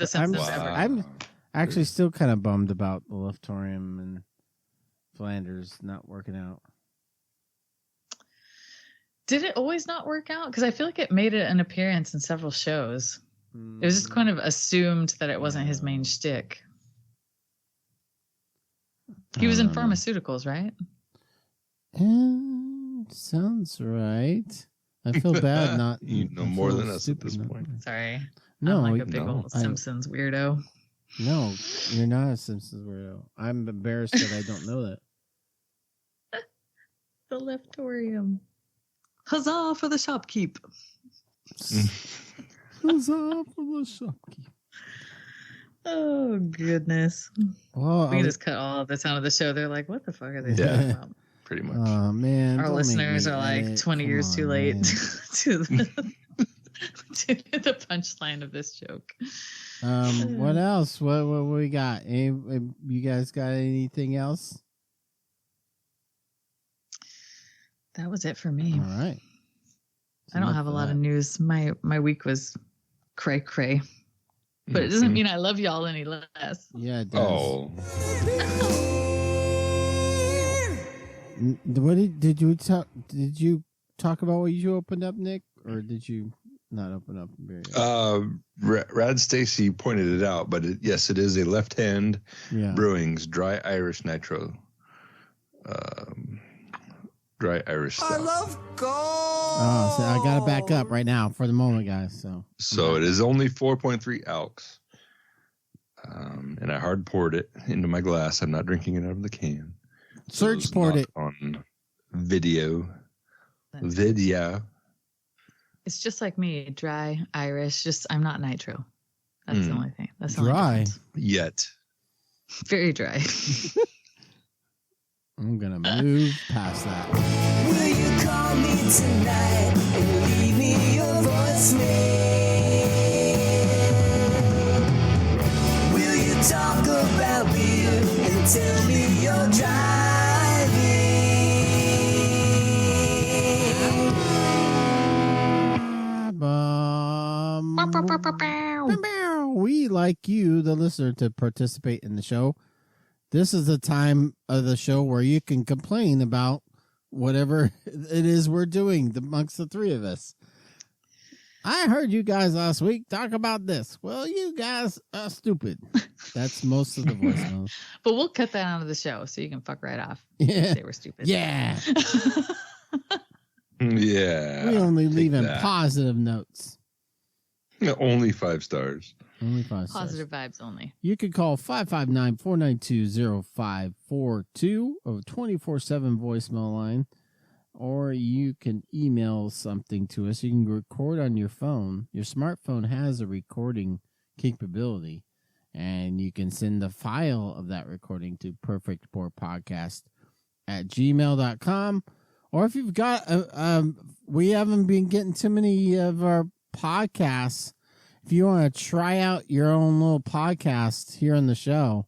Simpsons ever. I'm actually still kind of bummed about the Leftorium and Flanders not working out. Did it always not work out? Because I feel like it made an appearance in several shows. It was just kind of assumed that it wasn't his main shtick. He was in pharmaceuticals, right? Sounds right. I feel bad not. You know more than us at this point. Sorry. No, I'm like a big old Simpsons weirdo. No, you're not a Simpsons weirdo. I'm embarrassed that I don't know that. The Leftorium. Huzzah for the shopkeep. Huzzah for the shopkeep. Oh, goodness. Well, we can just cut all of this out of the show. They're like, what the fuck are they talking about? Pretty much. Oh, man. Our listeners are like 20 years too late to the punchline of this joke. What else? What we got? You guys got anything else? That was it for me. All right. I don't have a lot of news. My week was cray. But it doesn't mean I love y'all any less. Yeah, it does. Oh. What did you talk? Did you talk about what you opened up, Nick, or did you not open up a beer? Rad Stacey pointed it out, but yes, it is a Left Hand Brewing's Dry Irish Nitro. Dry Irish Stout. I love gold. Oh, so I got to back up right now for the moment, guys. So it is only 4.3 alcs. And I hard poured it into my glass. I'm not drinking it out of the can. Search poured it on video. It's just like me, dry Irish. Just I'm not nitro. That's the only thing. That's the dry only yet. Very dry. I'm gonna move past that. Will you call me tonight and leave me your voicemail? Will you talk about beer and tell me you're driving? We like you, the listener, to participate in the show. This is the time of the show where you can complain about whatever it is we're doing amongst the three of us. I heard you guys last week talk about this. Well, you guys are stupid. That's most of the voicemails. But we'll cut that out of the show so you can fuck right off. Yeah. They were stupid. Yeah. Yeah. We only leave in positive notes. Only 5 stars. Only 5 stars. Positive vibes only. You can call 559-492-0542 of a 24/7 voicemail line, or you can email something to us. You can record on your phone. Your smartphone has a recording capability, and you can send a file of that recording to perfectpourpodcast@gmail.com. Or if you've got, we haven't been getting too many of our podcasts. If you want to try out your own little podcast here on the show,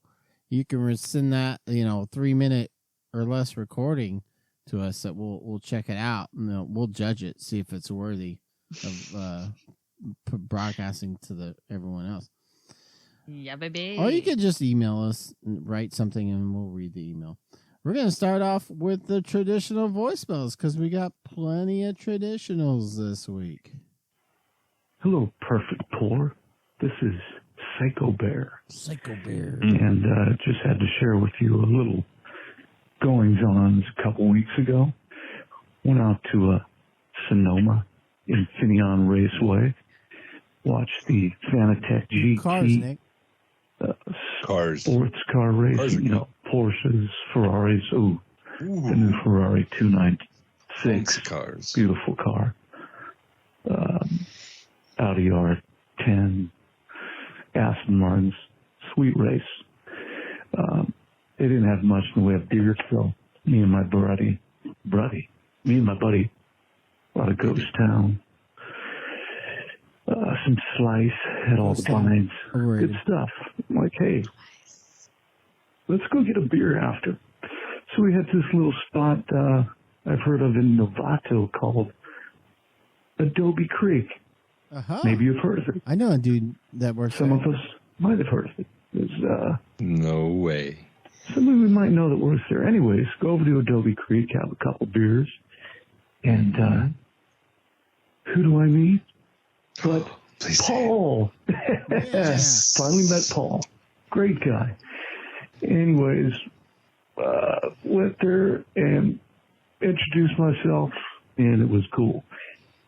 you can send that, 3-minute or less recording to us that we'll check it out and we'll judge it, see if it's worthy of broadcasting to everyone else. Yeah, baby. Or you could just email us and write something and we'll read the email. We're going to start off with the traditional voicemails because we got plenty of traditionals this week. Hello, Perfect Pour. This is Psycho Bear. Psycho Bear. And just had to share with you a little goings-ons a couple weeks ago. Went out to Sonoma Infineon Raceway. Watched the Fanatec GT. Cars, Nick. Cars. Sports car racing. Porsches, Ferraris. Ooh, the new Ferrari 296. Cars. Beautiful car. Audi R10, Aston Martins, sweet race. They didn't have much in the way of beer, so me and my buddy, a lot of Ghost Town, some Slice, had all the blinds, good stuff. I'm like, hey, let's go get a beer after. So we had this little spot I've heard of in Novato called Adobe Creek. Uh-huh. Maybe you've heard of it. I know a dude that works Some there. of us might have heard of it. No way. Somebody we might know that works there. Anyways, go over to Adobe Creek, have a couple beers, and who do I meet? But Paul. Yes. Finally met Paul. Great guy. Anyways, went there and introduced myself, and it was cool.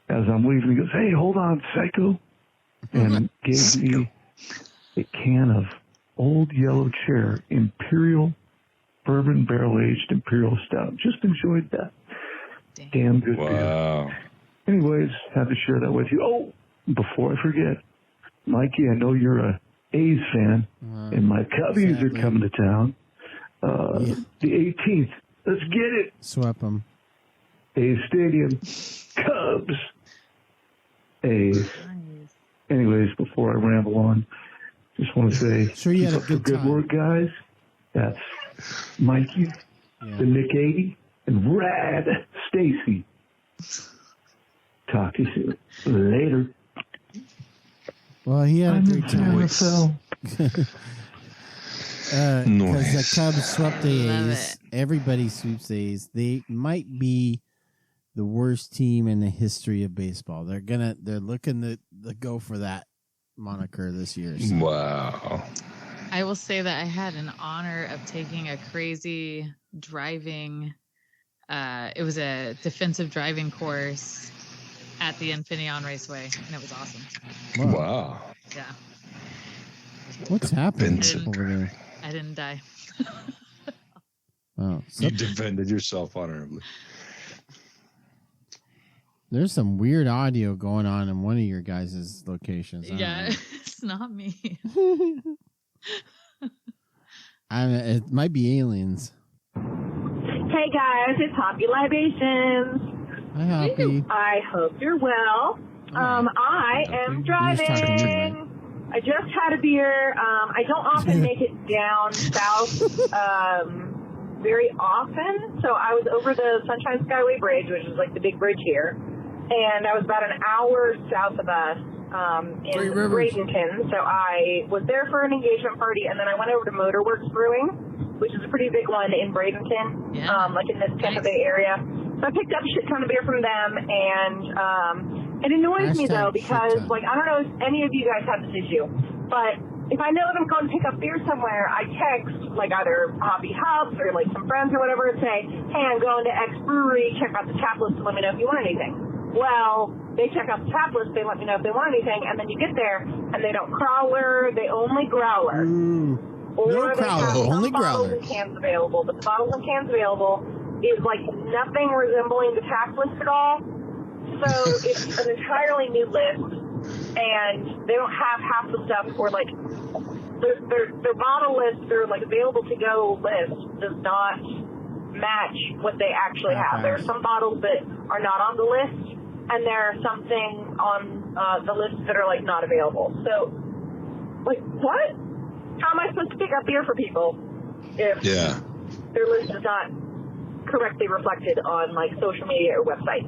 As I'm leaving, he goes, hey, hold on, Psycho, and gave me a can of Old Yellow Chair Imperial Bourbon Barrel-Aged Imperial Stout. Just enjoyed that. Damn good beer. Anyways, had to share that with you. Oh, before I forget, Mikey, I know you're a A's fan, and my Cubbies are coming to town. The 18th. Let's get it. Swap them. A's Stadium. Cubs. A's. Anyways, before I ramble on, just want to say, sure you keep had a up the good time. work, guys. That's Mikey, the Nick 80, and Rad Stacey. Talk to you soon. Later. Well, he had a great time. NFL. Because the Cubs swept the A's. Everybody sweeps the A's. They might be the worst team in the history of baseball. They're looking to go for that moniker this year. So. Wow. I will say that I had an honor of taking a crazy driving. It was a defensive driving course at the Infineon Raceway, and it was awesome. Wow. Yeah. What's happening over there? I didn't die. Oh, you defended yourself honorably. There's some weird audio going on in one of your guys' locations. Yeah, it's not me. It might be aliens. Hey guys, it's Hoppy Libations. Hi, Hoppy. I hope you're well. I am driving. I just had a beer. I don't often make it down south very often, so I was over the Sunshine Skyway Bridge, which is like the big bridge here, and I was about an hour south of us in Bradenton, so I was there for an engagement party, and then I went over to Motorworks Brewing, which is a pretty big one in Bradenton, like in this Tampa Bay area. So I picked up a shit ton of beer from them, and it annoys me though, because like, I don't know if any of you guys have this issue, but if I know that I'm going to pick up beer somewhere, I text like either Hobby Hubs or like some friends or whatever and say, hey, I'm going to X brewery, check out the tap list and let me know if you want anything. Well, they check out the tap list, they let me know if they want anything, and then you get there and they don't crowler, they only growler. Or no they have crowler, some only bottles growler. and cans available, but the bottles and cans available is like nothing resembling the tap list at all. So it's an entirely new list, and they don't have half the stuff, or like their bottle list, their like available to go list does not match what they actually have. There are some bottles that are not on the list, and there are some things on the list that are like not available. So, like, what? How am I supposed to pick up beer for people if their list is not correctly reflected on like social media or website?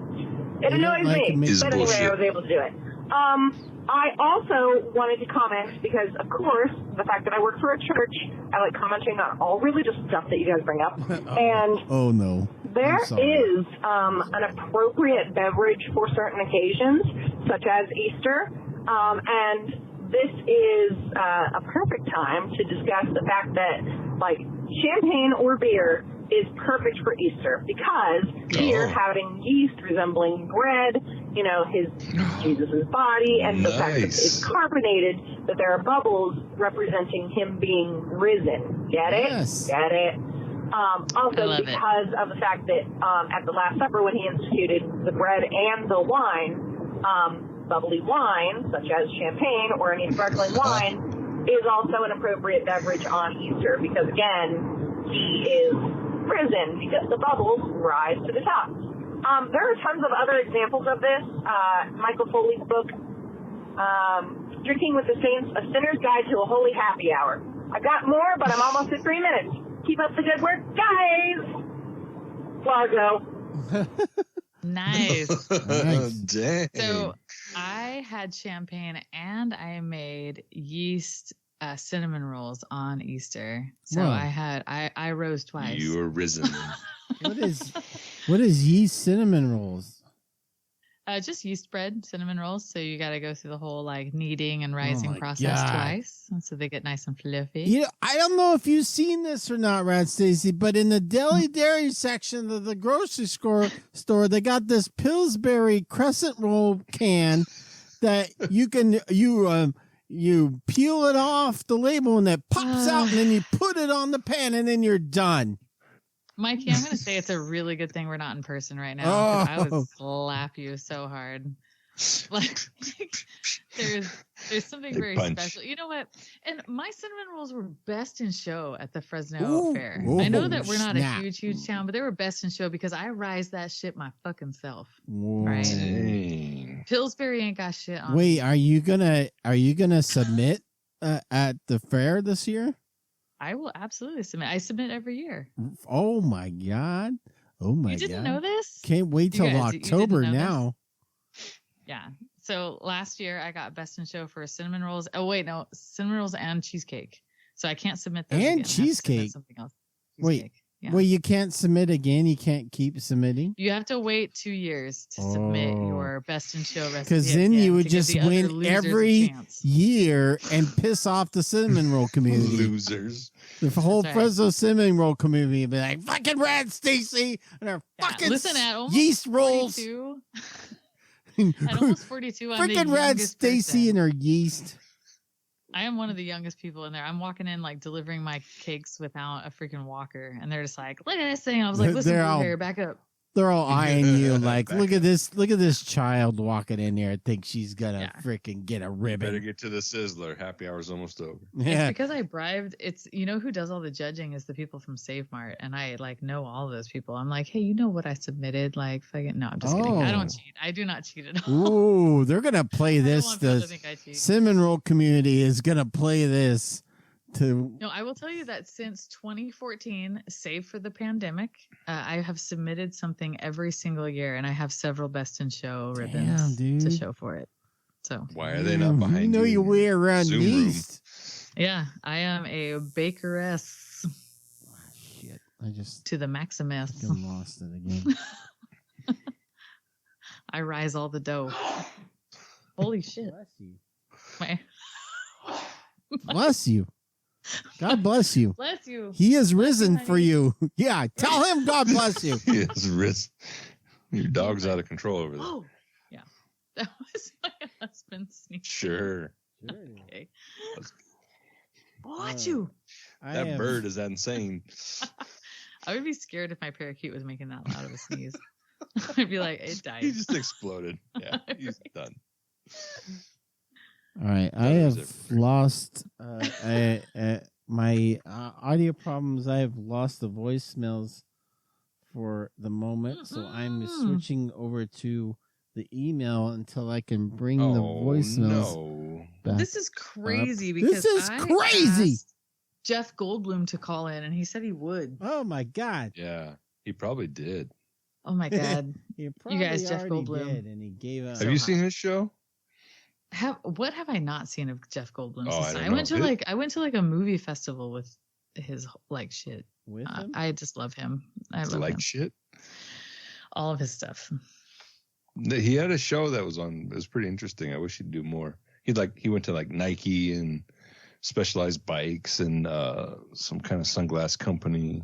It annoys me, but anyway, I was able to do it. I also wanted to comment because, of course, the fact that I work for a church, I like commenting on all religious stuff that you guys bring up. And oh no, there is an appropriate beverage for certain occasions, such as Easter, and this is a perfect time to discuss the fact that, like, champagne or beer is perfect for Easter because beer having yeast resembling bread, you know, Jesus' body, and the fact that it's carbonated, that there are bubbles representing him being risen. Get it? Yes. Get it? Also, because of the fact that at the Last Supper, when he instituted the bread and the wine, bubbly wine, such as champagne or any sparkling wine, is also an appropriate beverage on Easter because, again, he is risen because the bubbles rise to the top. There are tons of other examples of this. Michael Foley's book, Drinking with the Saints, A Sinner's Guide to a Holy Happy Hour. I got more, but I'm almost at 3 minutes. Keep up the good work, guys! Largo. Nice. Dang. So I had champagne and I made yeast cinnamon rolls on Easter. So I rose twice. You were risen. What is yeast cinnamon rolls? Just yeast bread cinnamon rolls. So you got to go through the whole like kneading and rising process twice, and so they get nice and fluffy. You know, I don't know if you've seen this or not, Rad Stacey, but in the deli dairy section of the grocery store, they got this Pillsbury crescent roll can that you peel it off the label and it pops out, and then you put it on the pan, and then you're done. Mikey, I'm going to say it's a really good thing we're not in person right now. I would slap you so hard. Like, there's something very special. You know what? And my cinnamon rolls were best in show at the Fresno Fair. I know that we're not a huge town, but they were best in show because I rised that shit my fucking self. Right? Dang. Pillsbury ain't got shit on. Wait, are you gonna submit at the fair this year? I will absolutely submit. I submit every year. Oh my god! Oh my god! You didn't know this? Can't wait till October now. Yeah. So last year I got best in show for cinnamon rolls. Oh wait, no, cinnamon rolls and cheesecake. So I can't submit those. And again. cheesecake. Something else. Cheesecake. Yeah. Well, you can't submit again. You can't keep submitting. You have to wait 2 years to submit your best in show recipe. Because then you would just win every year and piss off the cinnamon roll community. Losers. The whole Fresno cinnamon roll community would be like, fucking rad, Stacey, and our fucking yeast rolls. 42, at almost 42, I'm freaking rad, Stacey and her yeast. I am one of the youngest people in there. I'm walking in like delivering my cakes without a freaking walker, and they're just like, "Look at this thing." I was like, "Listen, here, back up." They're all eyeing you like, "Look at this child walking in there. I think she's gonna freaking get a ribbon." Better get to the Sizzler. Happy hour's almost over. Yeah. It's because I bribed. It's who does all the judging is the people from Save Mart, and I like know all of those people. I'm like, "Hey, you know what I submitted?" Like, fucking no, I'm just kidding. I don't cheat. I do not cheat at all. Ooh, they're gonna play this. The cinnamon roll community is gonna play this. No, I will tell you that since 2014, save for the pandemic, I have submitted something every single year, and I have several best in show ribbons to show for it. So why are they not behind you? You wear around yeast. Yeah, I am a bakeress. Oh, shit, I just to the Maximus. Lost it again. I rise all the dough. Holy shit! Bless you. Bless you. God bless you. Bless you. He has risen for you. Yeah, tell him God bless you. He has risen. Your dog's out of control over there. Oh, yeah. That was my husband sneezing. Sure. Okay. Watch you. That bird is insane. I would be scared if my parakeet was making that loud of a sneeze. I'd be like, it died. He just exploded. Yeah, he's done. All right, I have lost my audio problems. I have lost the voicemails for the moment, so I'm switching over to the email until I can bring the voicemails back. This is crazy because this is crazy. Asked Jeff Goldblum to call in, and he said he would. Oh my god! Yeah, he probably did. Oh my god! You guys, Jeff Goldblum, did, and he gave us. Have you seen his show? What have I not seen of Jeff Goldblum? I went to a movie festival with his shit. With him? I just love him. I love him. Shit. All of his stuff. He had a show that was on. It was pretty interesting. I wish he'd do more. He went to like Nike and Specialized Bikes and some kind of sunglass company.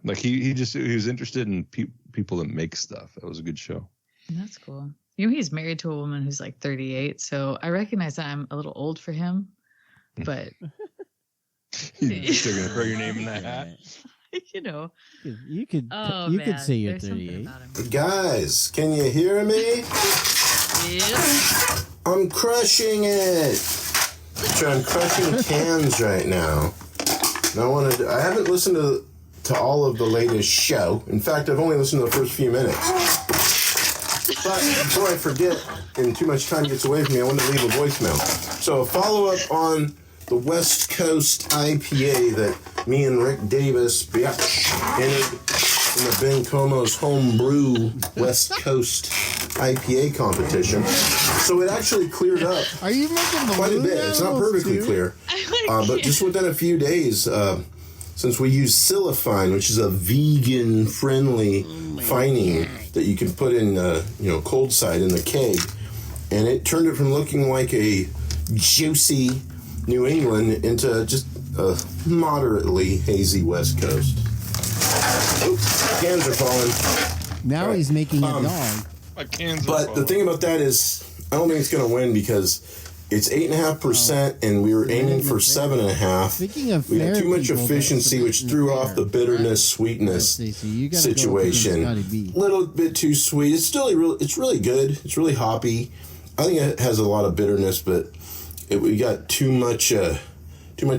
Like he was interested in people that make stuff. That was a good show. That's cool. He's married to a woman who's like 38, so I recognize that I'm a little old for him, but you're still gonna throw your name in that hat. You could say you're 38. Guys, can you hear me? Yes. I'm crushing it. I'm crushing cans right now. And I haven't listened to all of the latest show. In fact, I've only listened to the first few minutes. But before I forget and too much time gets away from me, I want to leave a voicemail. So a follow-up on the West Coast IPA that me and Rick Davis entered in the Ben Como's Homebrew West Coast IPA competition. So it actually cleared up Are you making quite a bit. It's not perfectly clear, but just within a few days, since we use Silifine, which is a vegan-friendly fining that you can put in, cold side in the keg, and it turned it from looking like a juicy New England into just a moderately hazy West Coast. Oops, cans are falling. Now he's making a dog. My cans are but falling. the thing about that is, I don't think it's going to win because it's 8.5%, and we were aiming for 7.5. We had too much efficiency, which threw off the bitterness, sweetness situation. A little bit too sweet. It's still it's really good. It's really hoppy. I think it has a lot of bitterness, but we got too much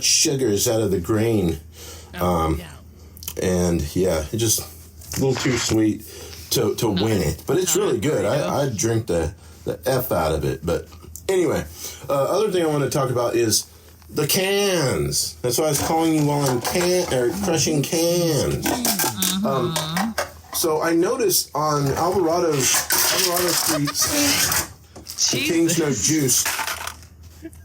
sugars out of the grain, and it just a little too sweet to win it. But it's really good. I'd drink the F out of it, but. Anyway, other thing I want to talk about is the cans. That's why I was calling you while I'm crushing cans. So I noticed on Alvarado Street's King's Note Juice,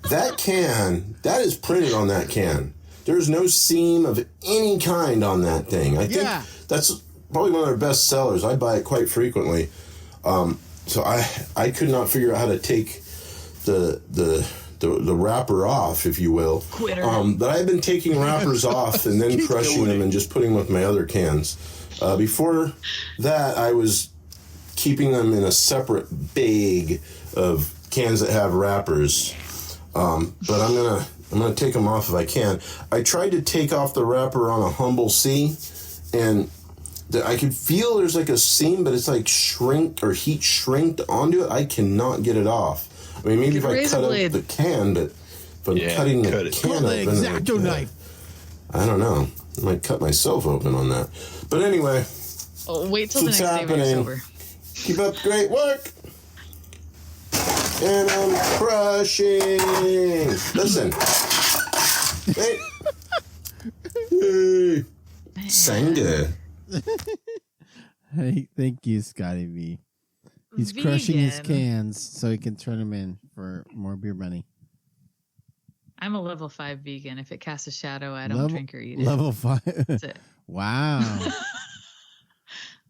that is printed on that can. There's no seam of any kind on that thing. I think that's probably one of their best sellers. I buy it quite frequently. So I could not figure out how to take the wrapper off, if you will. Quitter. But I've been taking wrappers off and then crushing them and just putting them with my other cans. Before that, I was keeping them in a separate bag of cans that have wrappers. But I'm gonna take them off if I can. I tried to take off the wrapper on a Humble Sea, and I could feel there's like a seam, but it's like heat shrinked onto it. I cannot get it off. I mean, maybe if I cut out the can, but if I'm cutting the can open, X-Acto knife. I don't know. I might cut myself open on that. But anyway, wait till the next day when you're sober. Keep up the great work. And I'm crushing. Listen. Hey. Hey. Sanga. Hey, thank you, Scotty V. He's crushing his cans so he can turn them in for more beer money. I'm a level 5 vegan. If it casts a shadow, I don't drink or eat it. Level 5? That's it. Wow.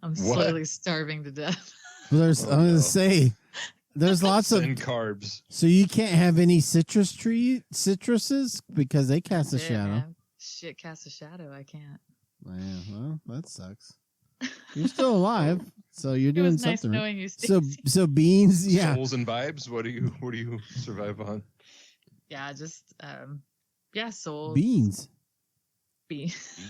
I'm slowly starving to death. I'm going to say, there's lots of carbs. So you can't have any citruses because they cast a shadow. Man. Shit casts a shadow. I can't. Yeah, well, that sucks. You're still alive, so you're doing nice something. Knowing you, Stacey. so beans, yeah. Souls and vibes. What do you survive on? Yeah, just souls. Beans. Beans.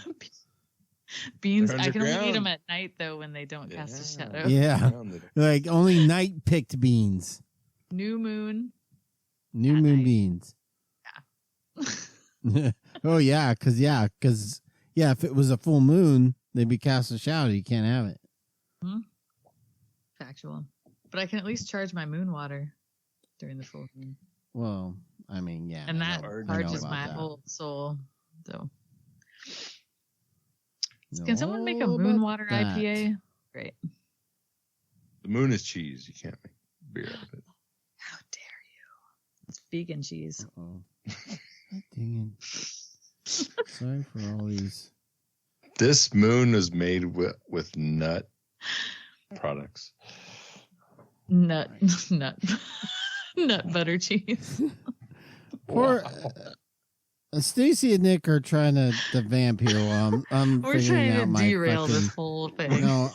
I can only eat them at night though when they don't cast a shadow. Yeah, like only night picked beans. New moon. New moon beans. Yeah. Oh yeah, because if it was a full moon, they'd be cast a shadow. You can't have it. Mm-hmm. Factual, but I can at least charge my moon water during the full moon. Well, I mean, yeah, and that charges my whole soul. So, can someone make a moon water IPA? Great. The moon is cheese. You can't make beer out of it. How dare you? It's vegan cheese. Dang it. Sorry for all these. This moon is made with nut products. Nut butter cheese. Poor Stacey and Nick are trying to vamp here while I'm We're figuring trying out to my derail this whole thing. No,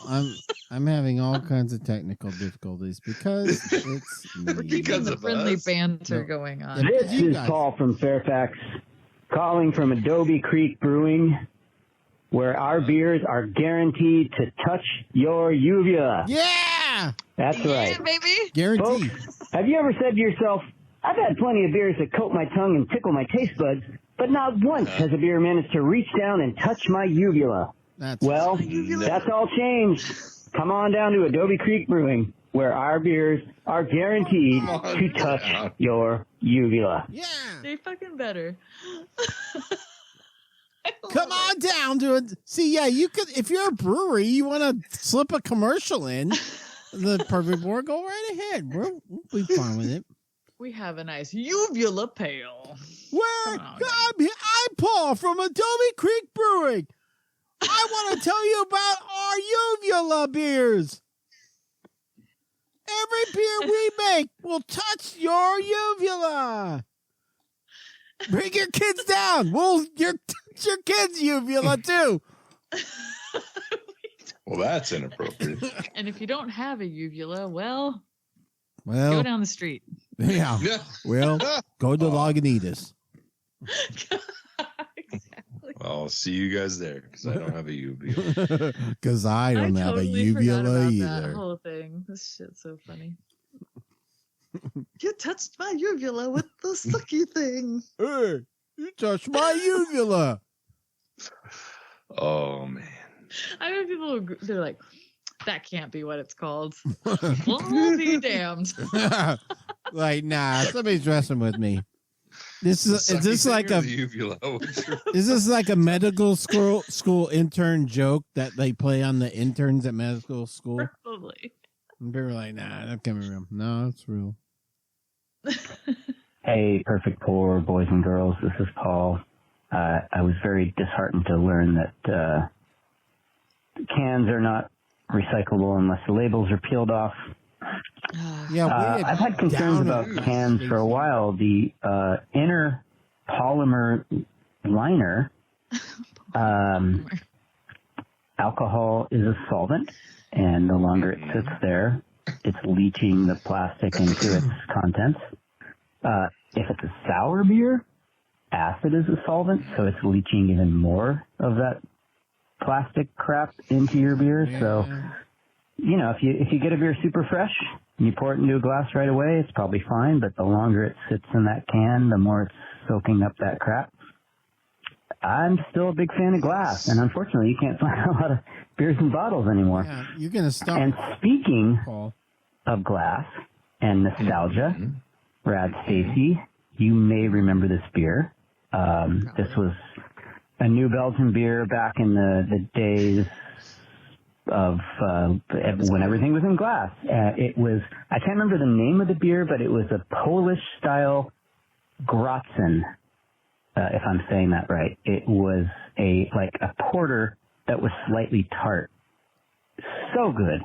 I'm having all kinds of technical difficulties because it's me. We're keeping the friendly banter going on. This is Paul from Fairfax, calling from Adobe Creek Brewing, where our beers are guaranteed to touch your uvula. Yeah! That's right. Yeah, baby. Guaranteed. Folks, have you ever said to yourself, I've had plenty of beers that coat my tongue and tickle my taste buds, but not once has a beer managed to reach down and touch my uvula. That's all changed. Come on down to Adobe Creek Brewing, where our beers are guaranteed to touch your uvula. Yeah. They fucking better. Come on down to it. See, yeah, you could, if you're a brewery, you want to slip a commercial in the perfect board, go right ahead. We'll be fine with it. We have a nice uvula pale. I'm Paul from Adobe Creek Brewing. I want to tell you about our uvula beers. Every beer we make will touch your uvula. Bring your kids down. We'll touch your kids' uvula too. Well, that's inappropriate. And if you don't have a uvula, well, go down the street. Yeah. Well, go to Lagunitas. Exactly. I'll see you guys there because I don't have a uvula. Because I don't have a uvula either. That whole thing. This shit's so funny. You touched my uvula with the sucky thing. Hey, you touched my uvula. Oh man. I know people. They're like, that can't be what it's called. Well, be damned. Like, nah, somebody's messing with me. Is this like a medical school intern joke that they play on the interns at medical school? Probably. And people are like, nah, that can't be real. No, it's real. Hey, perfect pour, boys and girls. This is Paul. I was very disheartened to learn that cans are not recyclable unless the labels are peeled off. I've had concerns about cans for a while. The inner polymer liner, alcohol is a solvent, and the longer it sits there, it's leaching the plastic into its contents. If it's a sour beer, acid is a solvent, so it's leaching even more of that plastic crap into your beer. So, you know, if you get a beer super fresh and you pour it into a glass right away, it's probably fine. But the longer it sits in that can, the more it's soaking up that crap. I'm still a big fan of glass, and unfortunately, you can't find a lot of beers in bottles anymore. Yeah, you're gonna stop. And speaking of glass and nostalgia, Rad Stacey, you may remember this beer. This was a New Belgian beer back in the days of when everything was in glass. It was, I can't remember the name of the beer, but it was a Polish-style Grotzen, if I'm saying that right. It was a porter that was slightly tart. So good.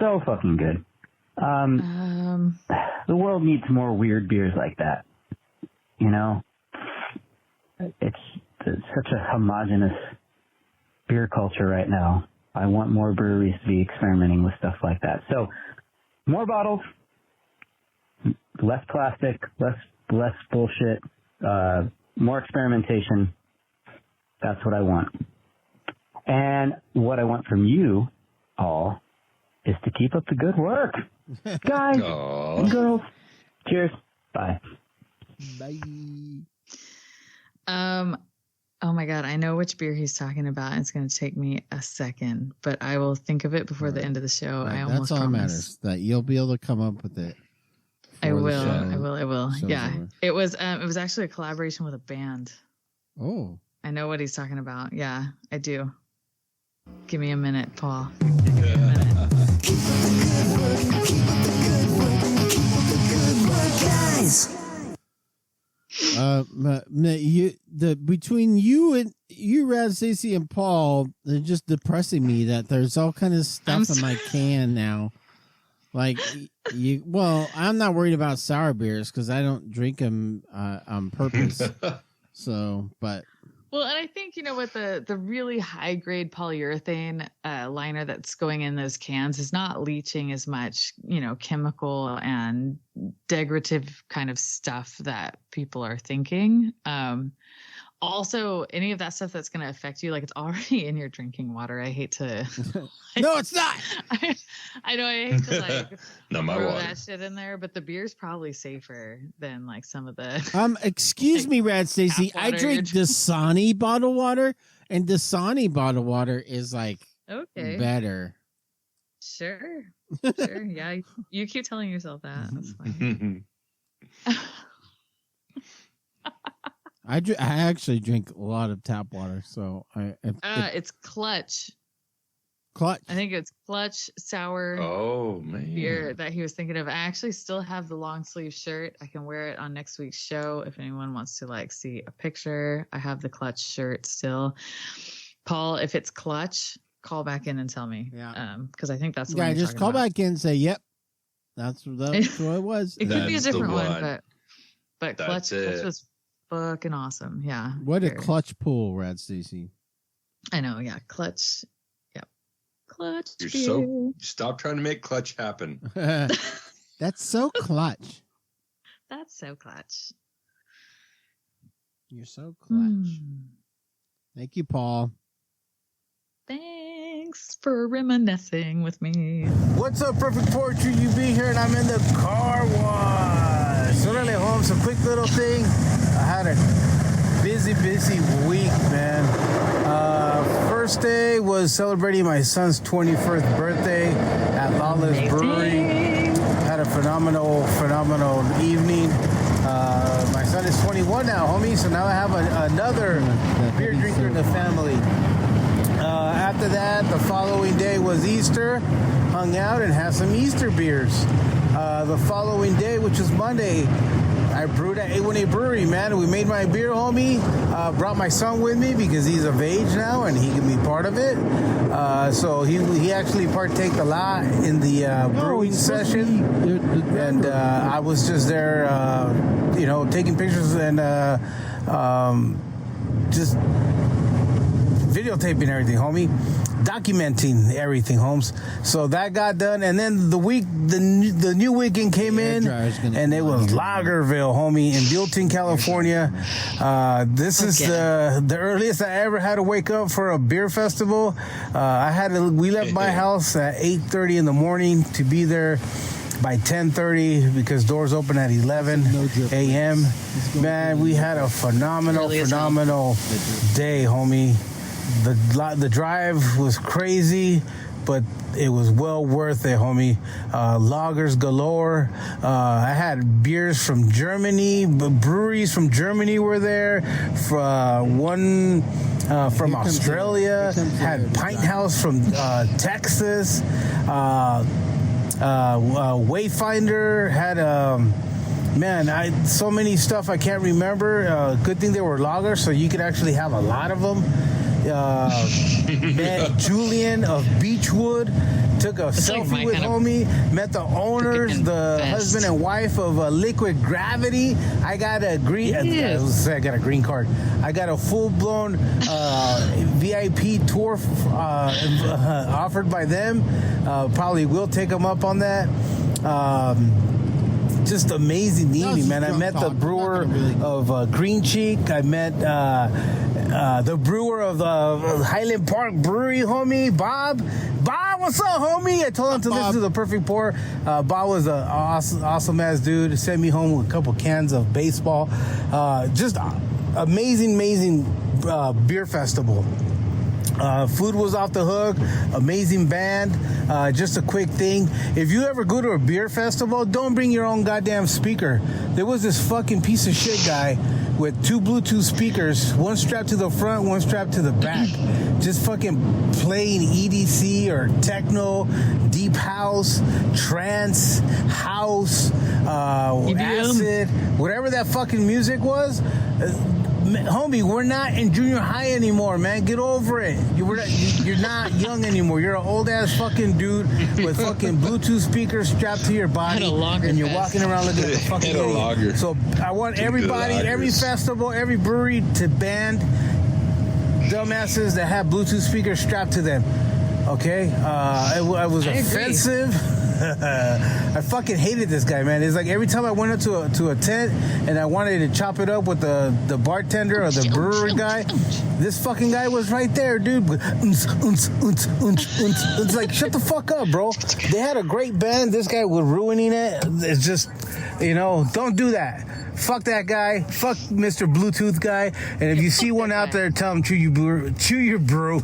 So fucking good. The world needs more weird beers like that. You know? It's such a homogenous beer culture right now. I want more breweries to be experimenting with stuff like that. So, more bottles, less plastic, less bullshit, more experimentation. That's what I want. And what I want from you all is to keep up the good work. Guys and girls, cheers. Bye. Bye. Oh my God, I know which beer he's talking about. It's going to take me a second, but I will think of it before the end of the show. Right, I almost that's all promise. that matters. That you'll be able to come up with it. I will. Yeah, over. it was actually a collaboration with a band. Oh, I know what he's talking about. Yeah, I do. Give me a minute, Paul. Give me a minute. Guys. Between you, Rad, Stacey, and Paul, they're just depressing me that there's all kind of stuff in my can now. Like I'm not worried about sour beers because I don't drink them on purpose. Well, and I think, with the really high grade polyurethane liner that's going in those cans is not leaching as much, chemical and degradative kind of stuff that people are thinking. Also, any of that stuff that's going to affect you, like it's already in your drinking water. I hate to. No, it's not. I know I hate to Not my throw water. that shit in there, but the beer's probably safer than like some of the. Excuse me, Rad Stacey. I drink Dasani bottled water, and Dasani bottled water is like better. Sure. Yeah, you keep telling yourself that. That's fine. I actually drink a lot of tap water, so it's Clutch. Clutch. I think it's Clutch sour. Oh man, beer that he was thinking of. I actually still have the long sleeve shirt. I can wear it on next week's show if anyone wants to see a picture. I have the Clutch shirt still. Paul, if it's Clutch, call back in and tell me. Yeah. Because I think that's what you're just call back in and say, "Yep, that's what it was." It could be a different one, but Clutch was fucking awesome. Yeah. What a clutch pull, Rad Stacey. I know. Yeah, Clutch. Yep. Clutch. Stop trying to make Clutch happen. That's so clutch. That's so clutch. You're so clutch. Thank you, Paul. Thanks for reminiscing with me. What's up, Perfect Poetry? You be here, and I'm in the car wash. So really, Holmes, a quick little thing. I had a busy week, man. First day was celebrating my son's 21st birthday at Lawless Brewery. Had a phenomenal evening. My son is 21 now, homie, so now I have another beer drinker in the family. After that, the following day was Easter. Hung out and had some Easter beers. The following day, which was Monday, I brewed at 818 Brewery, man. We made my beer, homie. Brought my son with me because he's of age now and he can be part of it. So he actually partaked a lot in the brewing session. And I was just there, taking pictures and just videotaping everything, homie. Documenting everything, Holmes. So that got done, and then the new weekend came in, and it was Lagerville, homie, in Buellton, California. This is the earliest I ever had to wake up for a beer festival. We left my house at 8:30 in the morning to be there by 10:30 because doors open at 11 a.m. Man, we had a phenomenal day, homie. The drive was crazy, but it was well worth it, homie. Lagers galore. I had beers from Germany. Breweries from Germany were there. One from Australia. Had Pint House from Texas. Wayfinder had... so many stuff I can't remember. Good thing they were lagers, so you could actually have a lot of them. Met Julian of Beechwood, took a selfie with homie, met the owners, the husband and wife of Liquid Gravity. I got a green card. I got a full-blown VIP tour offered by them. Probably will take them up on that. Just amazing evening, man. I met the brewer of Green Cheek. I met the brewer of the Highland Park Brewery, homie, Bob. Bob, what's up, homie? I told him to listen to The Perfect Pour. Bob was an awesome-ass dude. Sent me home with a couple cans of baseball. Just amazing beer festival. Food was off the hook. Amazing band. Just a quick thing. If you ever go to a beer festival, don't bring your own goddamn speaker. There was this fucking piece of shit guy with 2 Bluetooth speakers, one strapped to the front, one strapped to the back. Just fucking playing EDC or techno, deep house, trance, house, acid, whatever that fucking music was. Homie, we're not in junior high anymore, man. Get over it. You're not young anymore. You're an old ass fucking dude with fucking Bluetooth speakers strapped to your body, and you're walking around looking like a fucking idiot. So I want everybody, every festival, every brewery to ban dumbasses that have Bluetooth speakers strapped to them. Okay, it was offensive. I fucking hated this guy, man. It's like every time I went up to a tent and I wanted to chop it up with the bartender or the brewer guy, this fucking guy was right there, dude. It's like, shut the fuck up, bro. They had a great band. This guy was ruining it. It's just, don't do that. Fuck that guy. Fuck Mr. Bluetooth guy. And if you see one out there, tell him cheer your beer.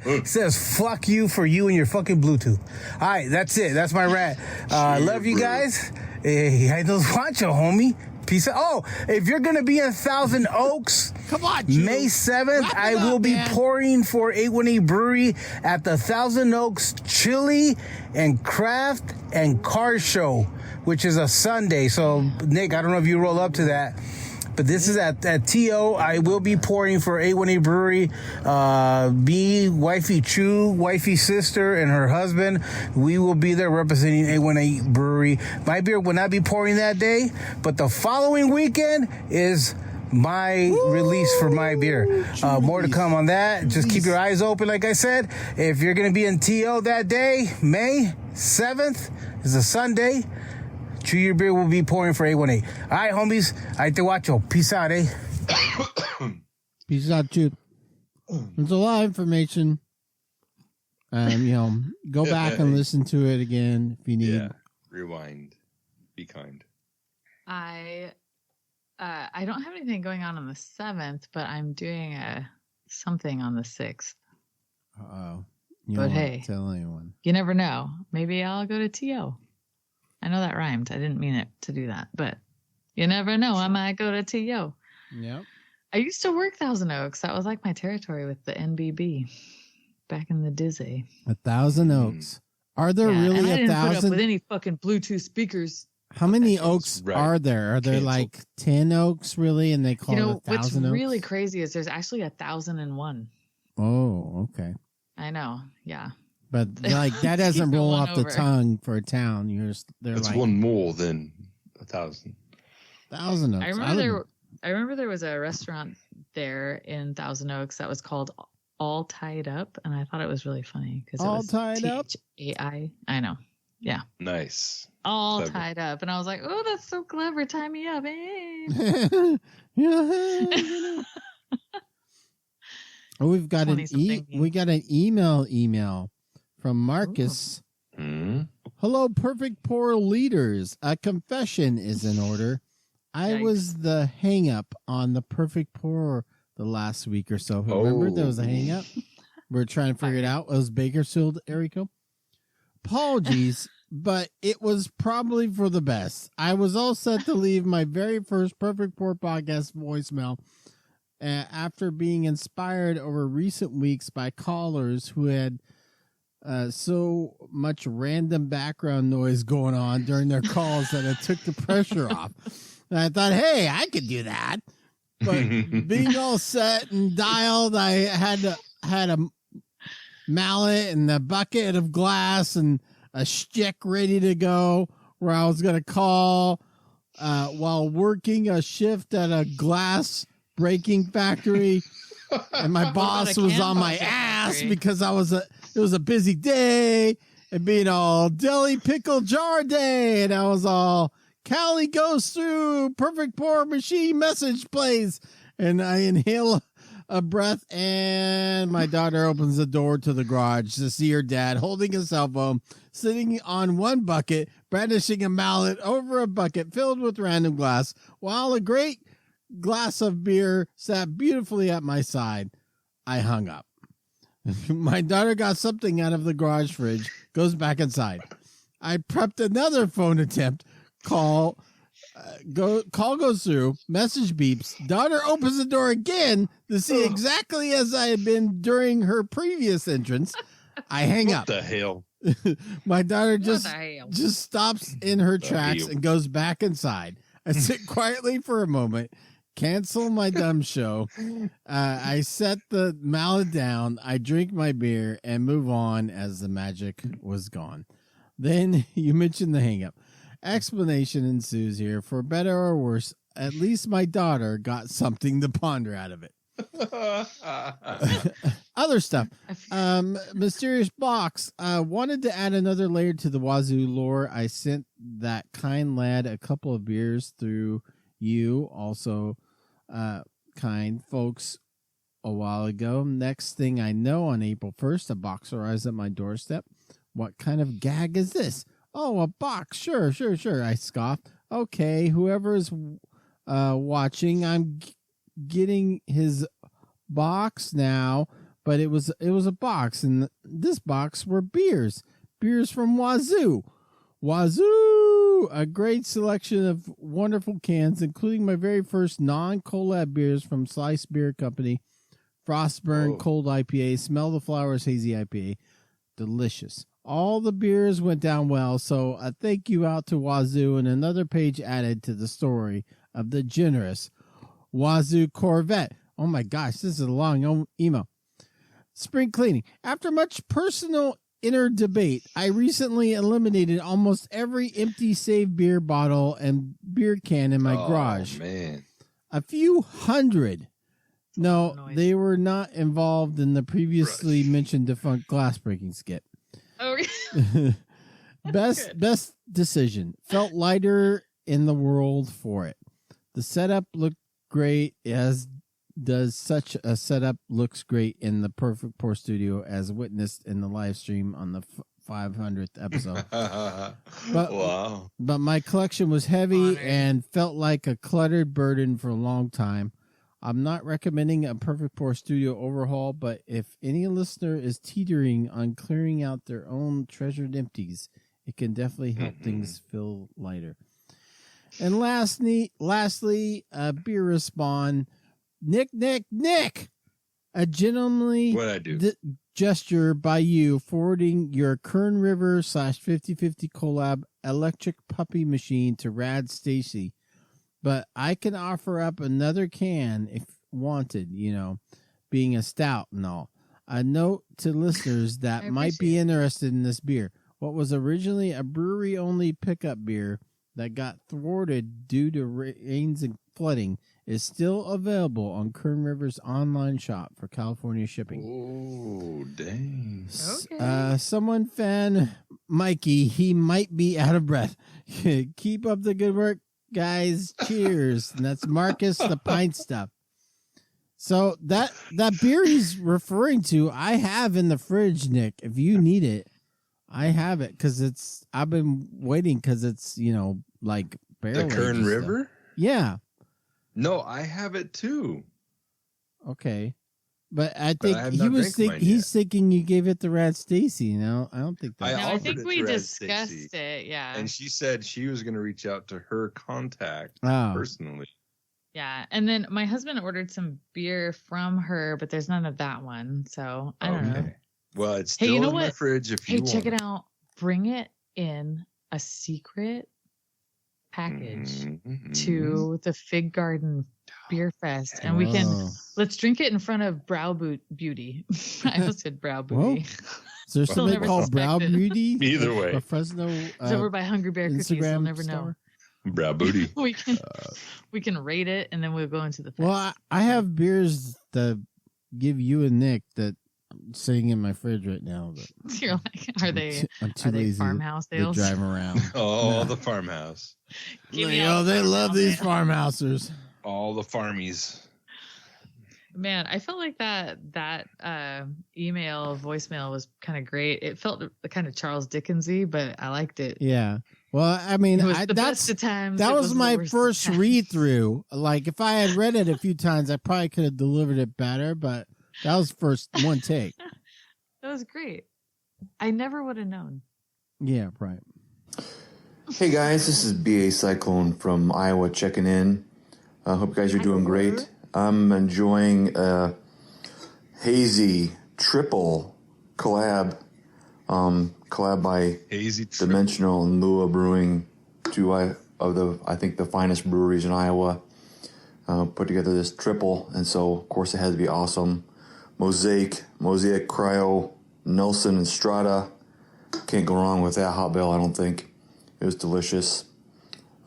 It says fuck you for you and your fucking Bluetooth. All right, that's it. That's my rant. Love you guys. Hey, those wancho, homie. Peace out. Oh, if you're going to be in Thousand Oaks, come on, May 7th, I will be pouring for 818 Brewery at the Thousand Oaks Chili and Craft and Car Show, which is a Sunday. So, Nick, I don't know if you roll up to that, but this is at TO. I will be pouring for 818 Brewery. Me, Wifey Chu, Wifey sister, and her husband. We will be there representing 818 Brewery. My beer will not be pouring that day, but the following weekend is my release for my beer. More to come on that. Just keep your eyes open, like I said. If you're going to be in TO that day, May 7th is a Sunday. Chew Your Beer will be pouring for 818. All right, homies. Ahí te guacho. Peace out, eh? Peace out, dude. There's a lot of information. Go back and listen to it again if you need. Yeah. Rewind. Be kind. I don't have anything going on the 7th, but I'm doing something on the 6th. Uh-oh. But hey, tell anyone. You never know. Maybe I'll go to TO. I know that rhymed. I didn't mean it to do that, but you never know. I might go to TO. Yep. I used to work Thousand Oaks. That was like my territory with the NBB back in the Dizzy. 1,000 Oaks. Are there really and I didn't 1,000? put up with any fucking Bluetooth speakers. How many oaks are there? Are there like 10 oaks really? And they call it 1,000 what's oaks? really crazy is there's actually 1,001. Oh, okay. I know. Yeah. But like that doesn't roll off the tongue for a town. It's like, one more than 1,000. 1,000 oaks. I remember there was a restaurant there in Thousand Oaks that was called All Tied Up, and I thought it was really funny because it was Tied Up. THAI. I know. Yeah. Nice. All clever. Tied up, and I was like, "Oh, that's so clever! Tie me up, eh?" We've got we got an email from Marcus. Hello, perfect pour leaders. A confession is in order. I was the hang up on the perfect pour the last week or so. Remember there was a hang up? We're trying to figure it out. It was Bakersfield, Erico. Apologies, but it was probably for the best. I was all set to leave my very first Perfect Pour podcast voicemail after being inspired over recent weeks by callers who had so much random background noise going on during their calls that it took the pressure off. And I thought, hey, I could do that. But being all set and dialed, I had a mallet and a bucket of glass and a stick ready to go where I was going to call while working a shift at a glass breaking factory. And my boss was on my ass because it was a busy day and being all deli pickle jar day. And I was all, Callie goes through, perfect pour machine message plays. And I inhale a breath and my daughter opens the door to the garage to see her dad holding a cell phone, sitting on one bucket, brandishing a mallet over a bucket filled with random glass, while a great glass of beer sat beautifully at my side. I hung up. My daughter got something out of the garage fridge, goes back inside. I prepped another phone attempt. Call goes through, message beeps, daughter opens the door again to see exactly as I had been during her previous entrance. I hang up. What the hell? My daughter just stops in her tracks and goes back inside. I sit quietly for a moment, cancel my dumb show. I set the mallet down, I drink my beer and move on as the magic was gone. Then you mentioned the hang up. Explanation ensues here. For better or worse, at least my daughter got something to ponder out of it. Other stuff. Mysterious box. Wanted to add another layer to the Wazoo lore. I sent that kind lad a couple of beers through you, also kind folks, a while ago. Next thing I know, on April 1st, a box arrives at my doorstep. What kind of gag is this? Oh, a box. Sure. I scoffed. Okay, whoever is watching, I'm getting his box now, but it was a box, and this box were beers from Wazoo, a great selection of wonderful cans, including my very first non-collab beers from Slice Beer Company, Frostburn Cold IPA, Smell the Flowers Hazy IPA, delicious. All the beers went down well, so a thank you out to Wazoo, and another page added to the story of the generous Wazoo Corvette. Oh my gosh, this is a long email. Spring cleaning. After much personal inner debate, I recently eliminated almost every empty save beer bottle and beer can in my garage. Man. A few hundred. No, they were not involved in the previously mentioned defunct glass breaking skit. Okay. Best decision. Felt lighter in the world for it. The setup looked great, as does such a setup looks great in the Perfect Pour studio, as witnessed in the live stream on the 500th episode. But my collection was heavy and felt like a cluttered burden for a long time. I'm not recommending a Perfect Pour studio overhaul, but if any listener is teetering on clearing out their own treasured empties, it can definitely help things feel lighter. And lastly, a beer respawn. Nick, a gentlemanly gesture by you forwarding your Kern River /50/50 collab electric puppy machine to Rad Stacey, but I can offer up another can if wanted, being a stout and all. A note to listeners that might be interested in this beer. What was originally a brewery-only pickup beer that got thwarted due to rains and flooding is still available on Kern River's online shop for California shipping. Oh, dang. Okay. Someone fan Mikey, he might be out of breath. Keep up the good work, guys. Cheers. And that's Marcus, the pint stuff. So that beer he's referring to, I have in the fridge, Nick. If you need it, I have it because I've been waiting because it's, like barrel. The Kern River? Yeah. No, I have it too. Okay. But I think he's thinking you gave it to Rad Stacey, I don't think that. I think we discussed it, yeah. And she said she was going to reach out to her contact personally. Yeah, and then my husband ordered some beer from her, but there's none of that one, so I don't know. Well, it's still in my fridge if you want. Hey, check it out. Bring it in a secret package to the Fig Garden Beer Fest, and let's drink it in front of Brow Beauty. I almost said Brow Booty. Is there something called Brow Beauty? Either way. Fresno. It's over by Hungry Bear Cookies. You'll never know. Brow Booty. we can rate it, and then we'll go into the fest. Well, I have beers that give you and Nick that I'm sitting in my fridge right now. But you're like, are they farmhouse ales? To drive around. The farmhouse. They love these farmhousers. All the farmies. Man, I felt like that voicemail was kind of great. It felt kind of Charles Dickensy, but I liked it. Yeah. Well, I mean, that was my first read through. Like, if I had read it a few times, I probably could have delivered it better, but that was first one take. That was great. I never would have known. Yeah, right. Hey guys, this is BA Cyclone from Iowa checking in. I hope you guys are doing great. I'm enjoying a hazy triple collab by Hazy Dimensional and Lua Brewing, two of the finest breweries in Iowa. Put together this triple, and so of course it had to be awesome. Mosaic, Cryo, Nelson, and Strata. Can't go wrong with that hot bill, I don't think. It was delicious.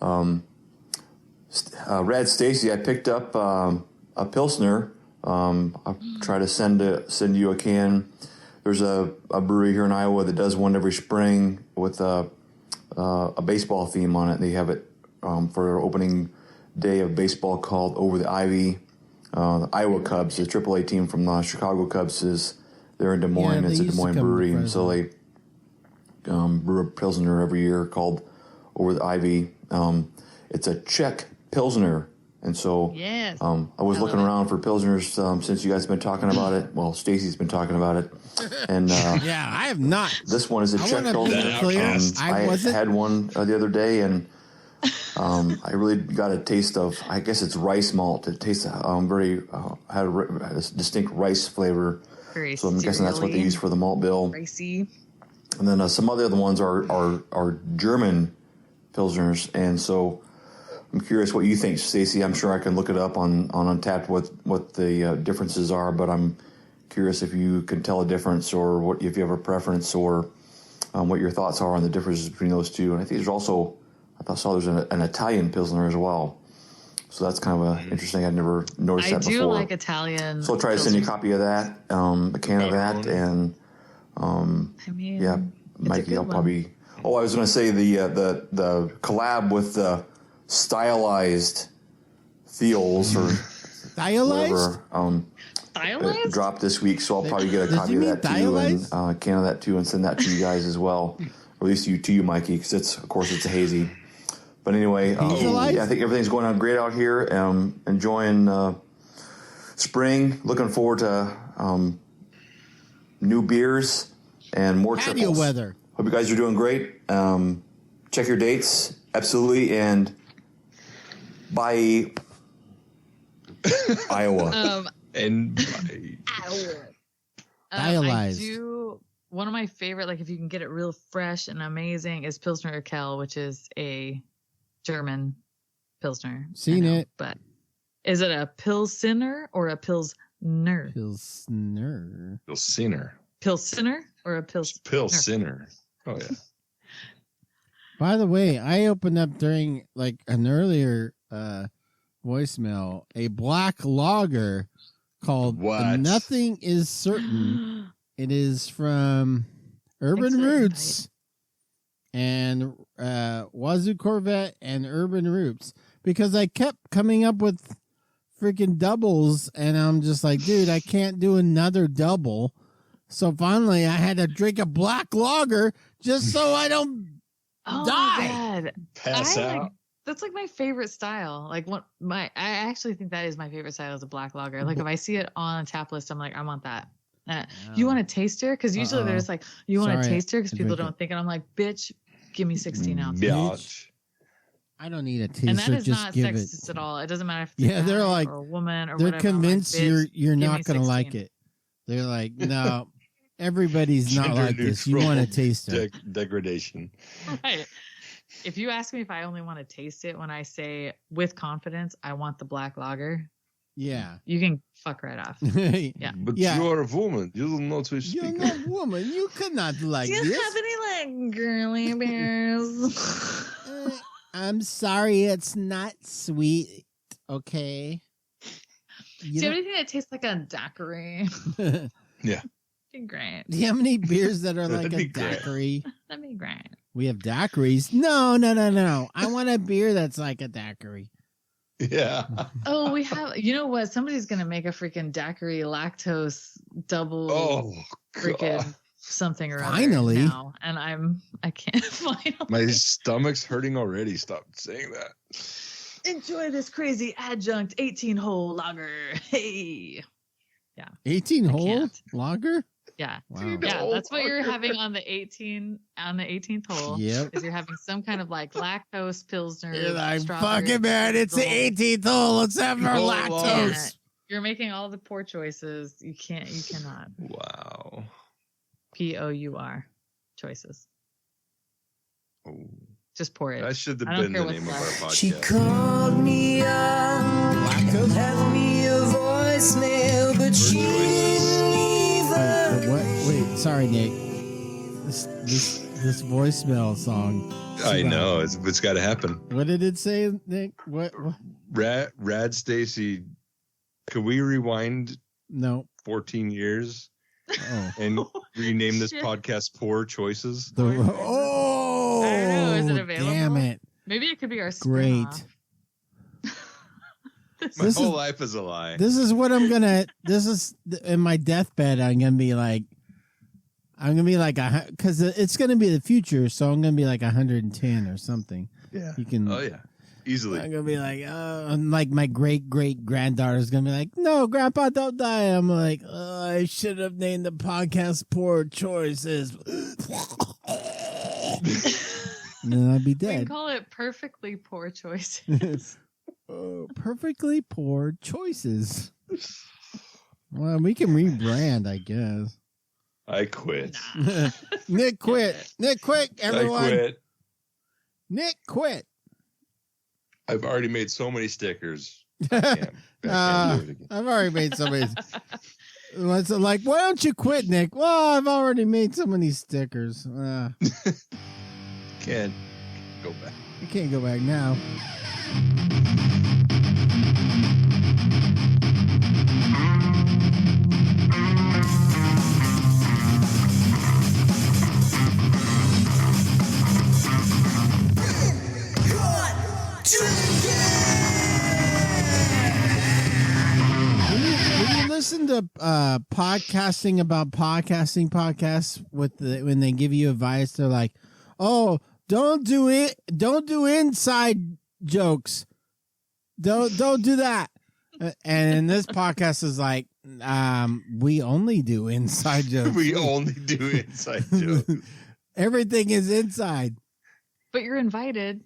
Rad Stacey, I picked up a Pilsner. I'll try to send you a can. There's a brewery here in Iowa that does one every spring with a baseball theme on it. They have it for their opening day of baseball called Over the Ivy. The Iowa Cubs, the AAA team from the Chicago Cubs, they're in Des Moines. It's a Des Moines brewery, and so they brew a Pilsner every year called Over the Ivy. It's a Czech Pilsner. And so I was looking around for Pilsners since you guys have been talking about it. Well, Stacey's been talking about it. And yeah, I have not. This one is a Czech Pilsner. I had one the other day, and I really got a taste of, I guess it's rice malt. It tastes had a distinct rice flavor. So I'm guessing that's what they use for the malt bill. Ricey. And then some of the other ones are German Pilsners. And so I'm curious what you think, Stacey. I'm sure I can look it up on Untappd what the differences are, but I'm curious if you can tell a difference, or if you have a preference, or what your thoughts are on the differences between those two. And I think I saw there's an Italian Pilsner as well. So that's kind of interesting. I'd never noticed that before. I do like Italian. So I'll try to send you a copy of that, a can of that, and yeah, Mikey, I'll probably. Oh, I was going to say the collab with the stylized Theals or stylized stylized dropped this week, so I'll probably get a copy of that too, and a can of that too, and send that to you guys as well, or at least to you, Mikey, because it's a hazy. But anyway, yeah, I think everything's going on great out here. Enjoying spring. Looking forward to new beers and more patio triples. Weather. Hope you guys are doing great. Check your dates, absolutely, and bye, Iowa. And I one of my favorite, like if you can get it real fresh and amazing, is Pilsner Urquell, which is a German Pilsner. Seen it. But is it a Pilsner or a Pilsner? Pilsner. Pilsner or a Pilsner. Oh, yeah. By the way, I opened up during like an earlier voicemail a black lager called Nothing Is Certain. It is from Urban Roots and Wazoo Corvette and Urban Roots, because I kept coming up with freaking doubles and I'm just like, dude, I can't do another double. So finally I had to drink a black lager just so I don't die. Pass out. That's like my favorite style. Like I actually think that is my favorite style is a black lager. Like if I see it on a tap list, I'm like, I want that. You want a taster? Because usually there's like, you want a taster because people don't think it. I'm like, bitch, give me 16 ounces. Bitch. I don't need a taster. And that is just not give sexist at all. It doesn't matter if it's a they're like, or a woman or they're whatever. convinced like, you're not going to like it. They're like, no, everybody's not like this. You want a taster. Degradation. Right. If you ask me if I only want to taste it when I say with confidence, I want the black lager. Yeah. You can fuck right off. Yeah. But you're a woman. You don't know to speak. You're not a woman. You cannot like this. Do you have any like girly beers? I'm sorry, it's not sweet. Okay. Do you have anything that tastes like a daiquiri? Yeah. That'd be great. Do you have any beers that are like a daiquiri? That'd be great. We have daiquiris. No. I want a beer that's like a daiquiri. Yeah. Oh, we have. You know what? Somebody's gonna make a freaking daiquiri lactose double. Oh, freaking God. Something or finally other now, and I can't finally. My stomach's hurting already. Stop saying that. Enjoy this crazy adjunct 18-hole lager. Hey. Yeah. 18-hole lager? Yeah. Wow. Yeah, that's what you're having on the 18th hole. Yep. Is you're having some kind of like lactose pilsner. You're like, fuck it, man. It's the 18th hole. Let's have our lactose. Yeah. You're making all the poor choices. You cannot. Wow. POUR choices. Oh. Just pour it. That should have been the name of our podcast. She called me up and left me a voicemail, but she didn't leave a Wait, sorry, Nick. This voicemail song. I know it's got to happen. What did it say, Nick? What? Rad Stacey. Could we rewind? No. 14 years. Oh. And rename this podcast Poor Choices. I don't know. Is it available? Damn it. Maybe it could be our Great. My whole life is a lie. This is what I'm gonna. This is in my deathbed. I'm gonna be like, because it's gonna be the future, so I'm gonna be like 110 or something. Yeah. You can. Oh yeah. Easily. I'm gonna be like, like my great granddaughter's gonna be like, no, Grandpa, don't die. I'm like, I should have named the podcast Poor Choices. And then I'd be dead. We can call it Perfectly Poor Choices. Perfectly Poor Choices. Well, we can rebrand, I guess. I quit. Nick quit. Nick quit, everyone. I quit. Nick quit. I've already made so many stickers. I can't do it again. I've already made so many. It's like, why don't you quit, Nick? Well, I've already made so many stickers. Can't go back. You can't go back now. When you listen to podcasting about podcasting podcasts when they give you advice, they're like, oh, don't do inside jokes. Don't do that. And this podcast is like, we only do inside jokes. We only do inside jokes. Everything is inside. But you're invited.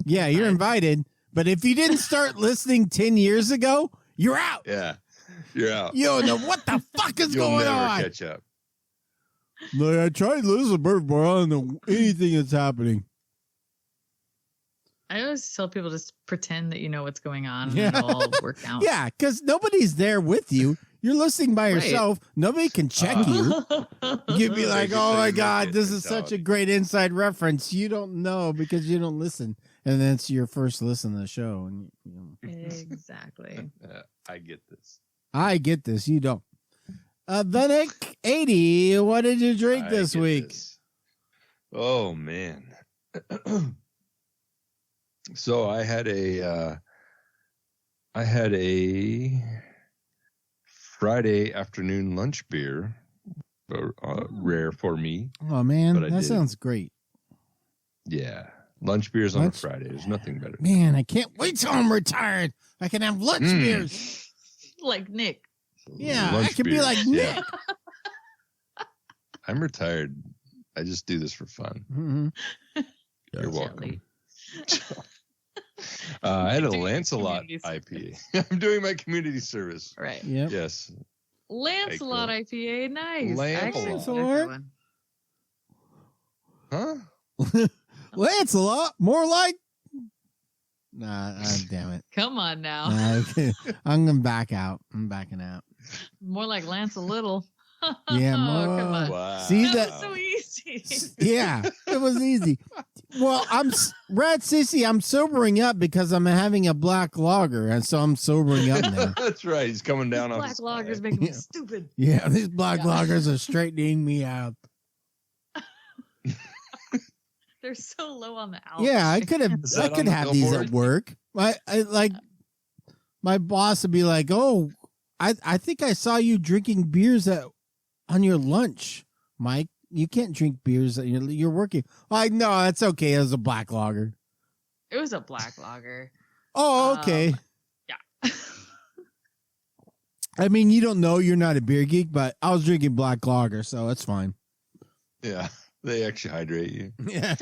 Yeah, you're invited. But if you didn't start listening 10 years ago, you're out. Yeah, you're out. You don't know what the fuck is going on. You'll never catch up. Like, I tried to listen, but I don't know anything that's happening. I always tell people just pretend that you know what's going on and it'll all work out. Yeah, because nobody's there with you. You're listening by yourself. Nobody can check you. You'd be like, oh my God, this is such a great inside reference. You don't know because you don't listen. And then it's your first listen to the show. And, Exactly. I get this. I get this. You don't. The Nick 80, what did you drink this week? Oh, man. So I had a Friday afternoon lunch beer, rare for me. Oh man, that sounds great. Yeah, lunch beers on a Friday. There's nothing better. Man, I can't wait till I'm retired. I can have lunch beers like Nick. Yeah, lunch I can beers. Be like Nick. Yeah. I'm retired. I just do this for fun. Mm-hmm. You're welcome. I had a Lancelot IPA. I'm doing my community service. Right. Yep. Yes. Lancelot IPA. Nice. Lancelot. Huh? Lancelot? More like? Nah, damn it. Come on now. I'm going to back out. I'm backing out. More like Lance a little. Yeah, more. Come on. Wow. See that? Was so easy. Yeah, it was easy. Well, Stacey, I'm sobering up because I'm having a black lager, and so I'm sobering up now. That's right. He's coming down on black lagers making me stupid. Yeah, these black lagers are straightening me out. They're so low on the alcohol. Yeah, I could have these at work. I like my boss would be like, "Oh, I think I saw you drinking beers on your lunch, Mike. You can't drink beers. You're working." No, that's okay. It was a black lager. It was a black lager. Oh, okay. Yeah. I mean, you don't know. You're not a beer geek, but I was drinking black lager, so it's fine. Yeah, they actually hydrate you. Yeah.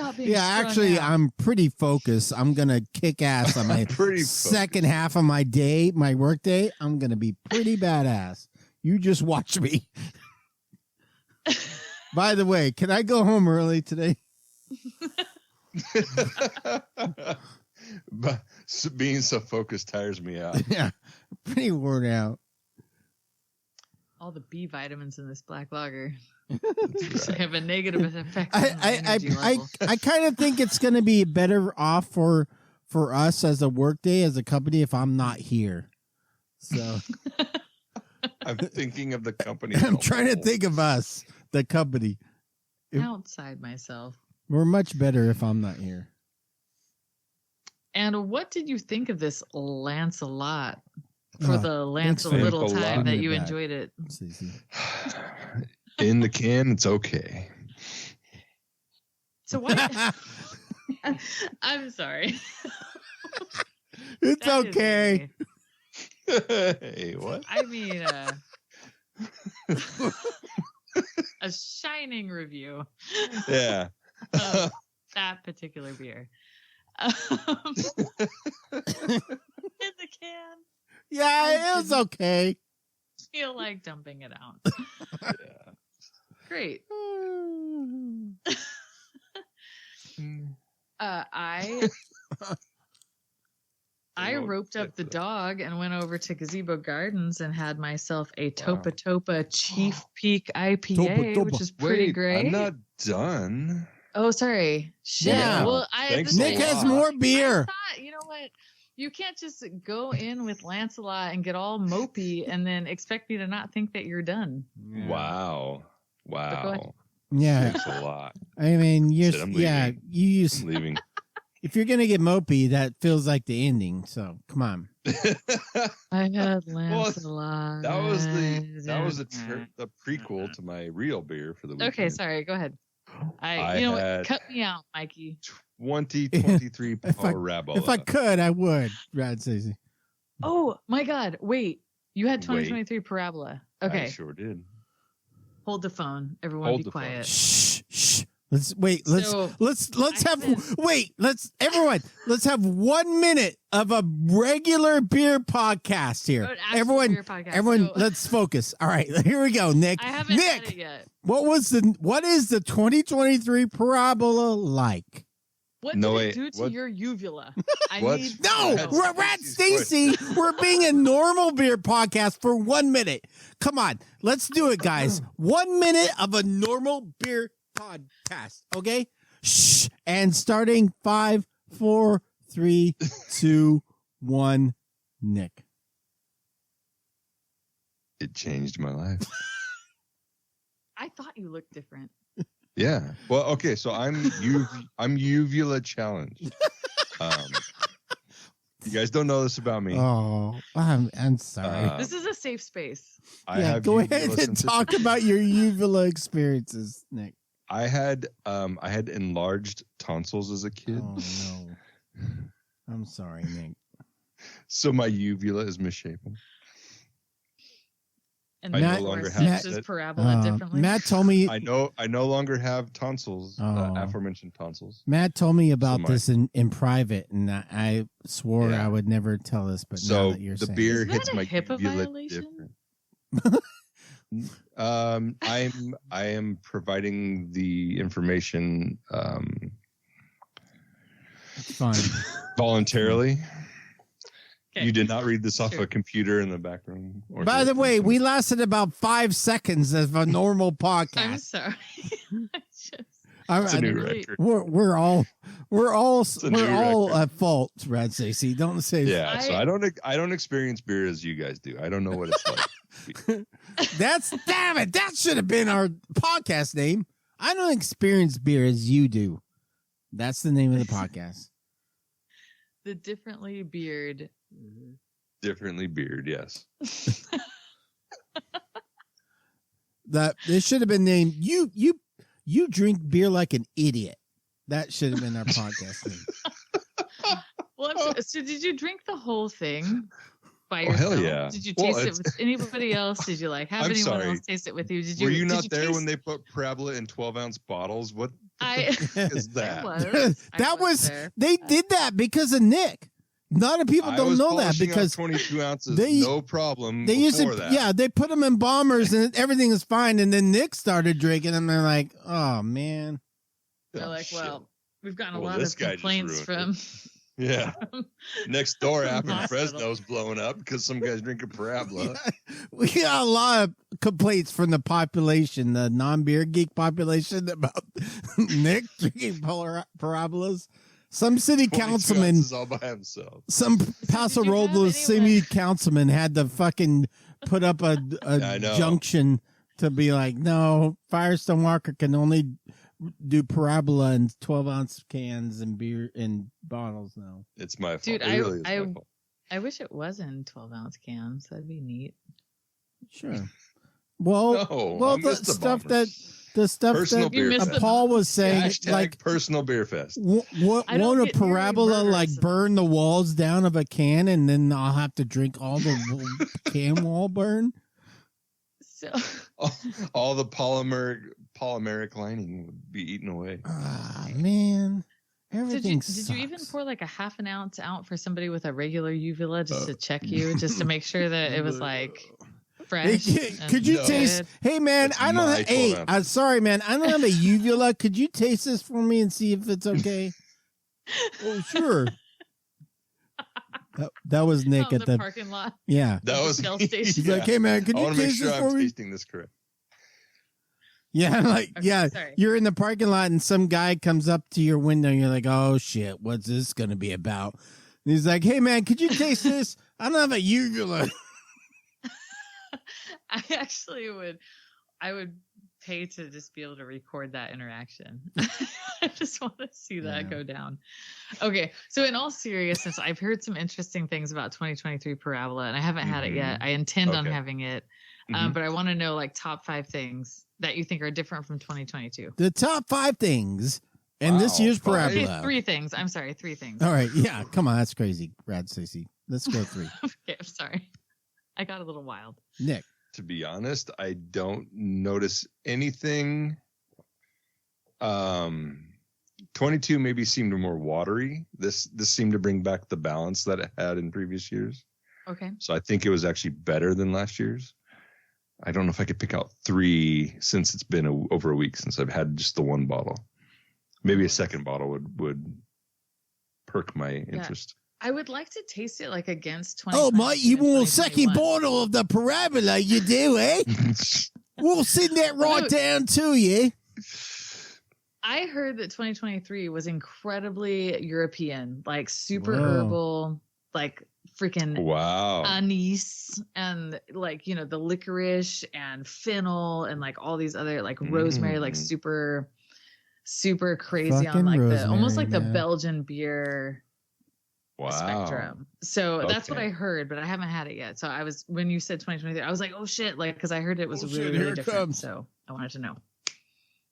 Actually, I'm pretty focused. I'm gonna kick ass on my second half of my day, my work day. I'm gonna be pretty badass. You just watch me. By the way, can I go home early today? But being so focused tires me out. Yeah, pretty worn out. All the B vitamins in this black lager have a negative effect. I kind of think it's going to be better off for us as a workday, as a company, if I'm not here. So I'm thinking of the company. I'm trying to think of us, the company. Outside myself. We're much better if I'm not here. And what did you think of this Lancelot for the Lance a little time that you enjoyed it? In the can, it's okay. So what? I'm sorry. It's okay. Hey, what? I mean, a shining review. Yeah. Of that particular beer. In the can. Yeah, it was okay. Feel like dumping it out. Yeah. Great. I roped up the dog and went over to Gazebo Gardens and had myself a Topa Topa Chief Peak IPA, which is pretty great. I'm not done. Oh, sorry. Shit. Yeah. Well, Nick has more beer. You know what? You can't just go in with Lancelot and get all mopey and then expect me to not think that you're done. Yeah. Wow. Yeah. Thanks a lot. I mean, you use leaving. If you're gonna get mopey, that feels like the ending. So come on. I had Lancelot. That was the prequel to my real beer for the weekend. Okay, sorry. Go ahead. Cut me out, Mikey. 2023 Parabola. If I could, I would. Rad Stacey. Oh my God! Wait, you had 2023 Parabola. Okay, I sure did. Hold the phone. Everyone, be quiet. Shh. Let's have 1 minute of a regular beer podcast here. Everyone, let's focus. All right, here we go, Nick. I haven't had it yet. What is the 2023 Parabola like? What did it do to your uvula? Rat Stacey, we're being a normal beer podcast for 1 minute. Come on, let's do it, guys. 1 minute of a normal beer podcast, okay? Shh. And starting 5, 4, 3, 2, 1. Nick. It changed my life. I thought you looked different. Yeah. Well, okay. So I'm uvula challenged. You guys don't know this about me. Oh, I'm sorry. This is a safe space. Go ahead and talk about your uvula experiences, Nick. I had enlarged tonsils as a kid. Oh no. I'm sorry, Nick. So my uvula is misshapen. And I no longer have parabola differently. Matt told me I no longer have tonsils, aforementioned tonsils. Matt told me about this in private, and I swore I would never tell this. But now that you're the saying beer Isn't hits that a my HIPAA uvula violation? different. I am providing the information fine voluntarily. Okay. You did not read this off a computer in the back room. By the way, we lasted about 5 seconds of a normal podcast. I'm sorry. It's a new record. We're all at fault, Brad Stacey. Don't say yeah. So I don't experience beer as you guys do. I don't know what it's like. Damn it. That should have been our podcast name. I don't experience beer as you do. That's the name of the podcast. The differently beard. Differently beard, yes. It should have been named you drink beer like an idiot. That should have been our podcast name. Well, so did you drink the whole thing by yourself? Hell yeah. Did you taste it with anybody else? Did you have anyone else taste it with you? Were you not there when they put Parabola in 12-ounce bottles? What is that? They did that because of Nick. A lot of people don't know that because 22 ounces, no problem. They used to, they put them in bombers and everything is fine. And then Nick started drinking them. And they're like, oh man. They're like, well, we've gotten a lot of complaints from. Yeah. Next door app in Fresno's blowing up because some guy's drinking Parabola. We got a lot of complaints from the population, the non-beer geek population, about Nick drinking Parabolas. Some city councilman, all by himself. Some Paso Robles city councilman had to fucking put up a junction to be like, no, Firestone Walker can only do Parabola in 12-ounce cans and beer in bottles now. It's my fault. Dude, it really is my fault. I wish it was in 12-ounce cans. That'd be neat. Sure. Well, the stuff that Paul was saying, # personal beer fest. Won't a Parabola burn the walls down of a can, and then I'll have to drink all the can wall burn? So all the polymeric lining would be eaten away. Ah, man. Everything did you even pour a half an ounce out for somebody with a regular uvula just to check you, just to make sure that it was fresh? Could you taste? Hey man, I don't have. Hey, I'm sorry, man. I don't have a uvula. Could you taste this for me and see if it's okay? Oh, sure. That was Nick at the parking lot. Yeah, that was Shell station. He's like, "Hey man, could you taste this for me?" Tasting this correct. Yeah, you're in the parking lot and some guy comes up to your window and you're like, "Oh shit, what's this gonna be about?" And he's like, "Hey man, could you taste this? I don't have a uvula." I would pay to just be able to record that interaction. I just want to see that go down. Okay, so in all seriousness, I've heard some interesting things about 2023 Parabola, and I haven't had it yet. I intend on having it, but I want to know top 5 things that you think are different from 2022. The top 5 things in this year's Parabola. 3 things. I'm sorry, 3 things. All right, yeah, come on, that's crazy, Brad Stacey. Let's go 3. Okay, I'm sorry. I got a little wild. Nick. To be honest, I don't notice anything 22 maybe seemed more watery. This seemed to bring back the balance that it had in previous years. Okay. So I think it was actually better than last year's. I don't know if I could pick out 3 since it's been over a week since I've had just the one bottle. Maybe a second bottle would perk my interest. I would like to taste it like against 20. Oh, mate, you want a second bottle of the Parabola, you do, eh? We'll send that right down to you. I heard that 2023 was incredibly European, like super herbal, like freaking anise and like, you know, the licorice and fennel and like all these other like rosemary, like super crazy fucking on like rosemary, the almost like the man. Belgian beer spectrum. So that's what I heard, but I haven't had it yet. So I was, when you said 2023, I was like, oh shit, like, because I heard it was really, really different. So I wanted to know.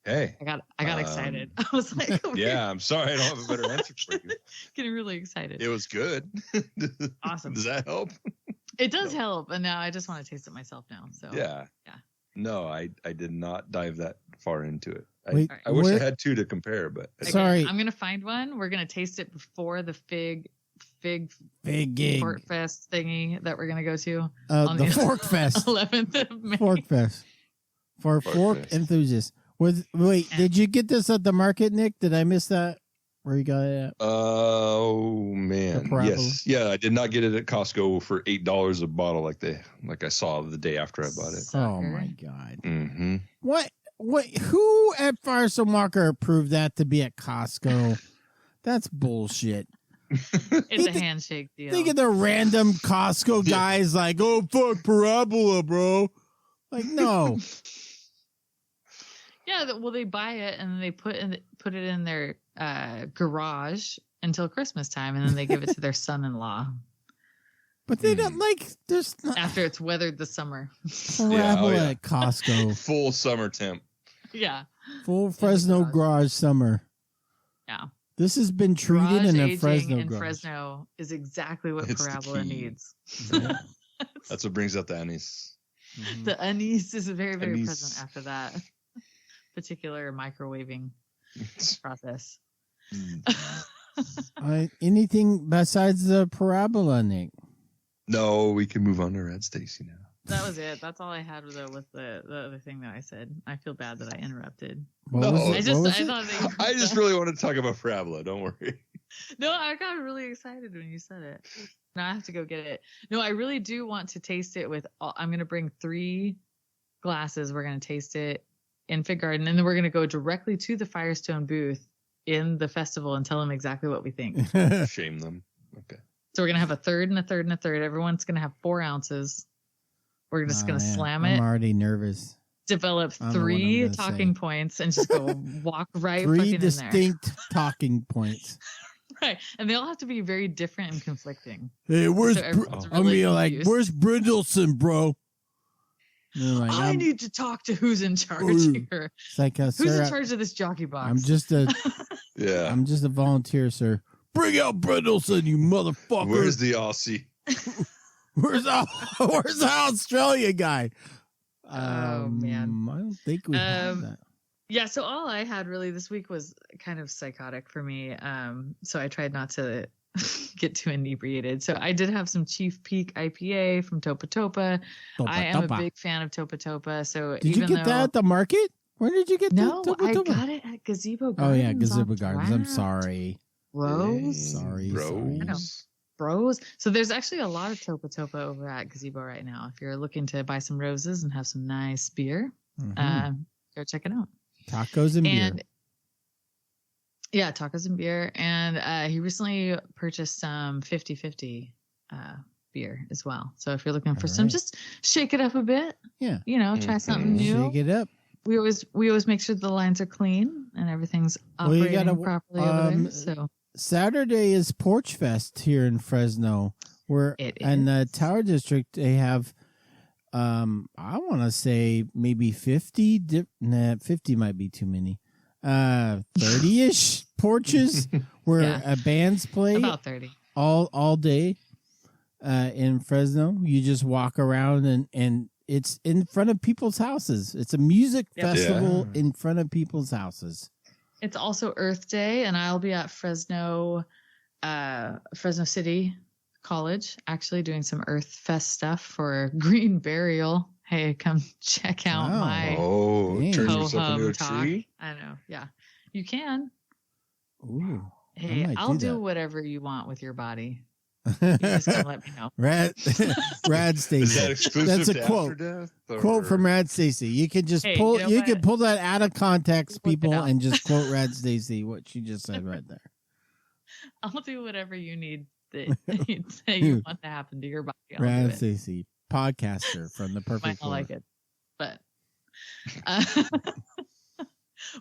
Hey, I got excited. I was like, yeah, I'm sorry I don't have a better answer for you. Getting really excited. It was good. Awesome. Does that help? It does help, and now I just want to taste it myself now. So yeah. No, I did not dive that far into it. Wait, I wish I had 2 to compare, but sorry, I'm gonna find one. We're gonna taste it before the fig gig Fork Fest thingy that we're gonna go to on the Fork Fest 11th of May. Fork Fest for fork enthusiasts. Did you get this at the market, Nick? Did I miss that? Where you got it at? Oh man, yes, yeah. I did not get it at Costco for $8 a bottle, like I saw the day after I bought it. Oh my god! Mm-hmm. What? Who at Firestone Walker approved that to be at Costco? That's bullshit. It's a handshake deal. Think of the random Costco guys like, oh fuck Parabola, bro. Like no. Yeah, well, they buy it and they put it in their garage until Christmas time, and then they give it to their son-in-law. But they don't like. There's not after it's weathered the summer. Parabola at Costco. Full summer temp. Yeah. Full Fresno garage summer. Yeah. This has been treated garage in a aging Fresno in garage. Fresno is exactly what It's the Parabola key. needs. That's what brings out the anise. The anise is very, very Anise. present after that particular microwaving process. Anything besides the Parabola, Nick? No, we can move on to Red Stacey now. That was it. That's all I had with the other thing that I said. I feel bad that I interrupted. I I just really wanted to talk about Parabola. Don't worry. No, I got really excited when you said it. Now I have to go get it. No, I really do want to taste it with. I'm going to bring 3 glasses. We're going to taste it in Fig Garden, and then we're going to go directly to the Firestone booth in the festival and tell them exactly what we think. Shame them. Okay. So we're going to have a third and a third and a third. Everyone's going to have 4 ounces. We're just going to slam it. I'm already nervous. Develop 3 talking points and just go walk right 3 fucking in there. distinct talking points. Right. And they all have to be very different and conflicting. Hey, where's everyone's I'm really be like, confused. where's Brindleson, bro? Like, I need to talk to who's in charge here. It's like, Who's sir, in charge of this jockey box? I'm just a Yeah. I'm just a volunteer, sir. Bring out Brindleson, you motherfucker. Where's the Aussie? Where's the Australia guy? Oh man, I don't think we have that. Yeah, so all I had really this week was kind of psychotic for me. So I tried not to get too inebriated. So I did have some Chief Peak IPA from Topa Topa. I am a big fan of Topa Topa. So Did you get that at the market? Where did you get No, that? Topa I Topa? got it at Gazebo Oh Gardens. yeah, Gazebo on Gardens. I'm draft. sorry. Rose. Sorry. Bros. I know. Bros. So there's actually a lot of Topa Topa over at Gazebo right now. If you're looking to buy some roses and have some nice beer, go check it out. Tacos and beer. Yeah, tacos and beer. And he recently purchased some 50/50 beer as well. So if you're looking for some, just shake it up a bit. Yeah. You know, try something new. Shake it up. We always make sure the lines are clean and everything's operating properly over there. So Saturday is Porch Fest here in Fresno. In the Tower District they have I want to say maybe 50 50 might be too many. 30ish porches where bands play about 30 all day in Fresno. You just walk around and it's in front of people's houses. It's a music festival in front of people's houses. It's also Earth Day, and I'll be at Fresno City College, actually doing some Earth Fest stuff for Green Burial. Hey, come check out my turn yourself into a tree. I know, yeah, you can. Ooh, hey, I'll do whatever you want with your body. You just gotta let me know. Rad Stacey. Is that exclusive? That's a quote. Quote from Rad Stacey. You can just pull. You can pull that out of context, people, and just quote Rad Stacey what she just said right there. I'll do whatever you need that you want to happen to your body. Rad Stacey, podcaster from the Perfect. Might not like it, but.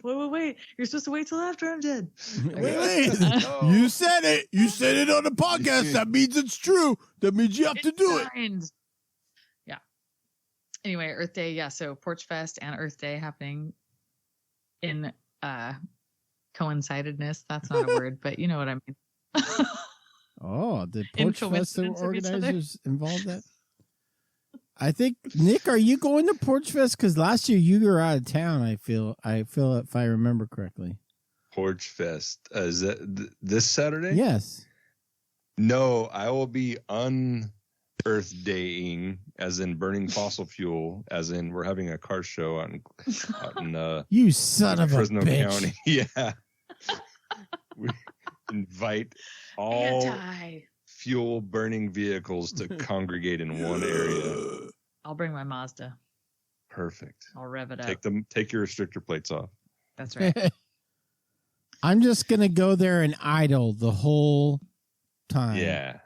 Wait! You're supposed to wait till after I'm dead. Wait! You said it. You said it on the podcast. That means it's true. That means you have to do it. Yeah. Anyway, Earth Day. Yeah. So Porch Fest and Earth Day happening in coincidedness. That's not a word, but you know what I mean. Oh, did Porch Fest organizers involve that? I think, Nick, are you going to Porch Fest? Because last year you were out of town. I feel if I remember correctly. Porch Fest is that this Saturday? Yes. No, I will be Earth Daying, as in burning fossil fuel, as in we're having a car show out in you son of Fresno a bitch. County. Yeah. We invite all fuel burning vehicles to congregate in one area. I'll bring my Mazda. Perfect. I'll rev it up. Take your restrictor plates off. That's right. I'm just gonna go there and idle the whole time. Yeah.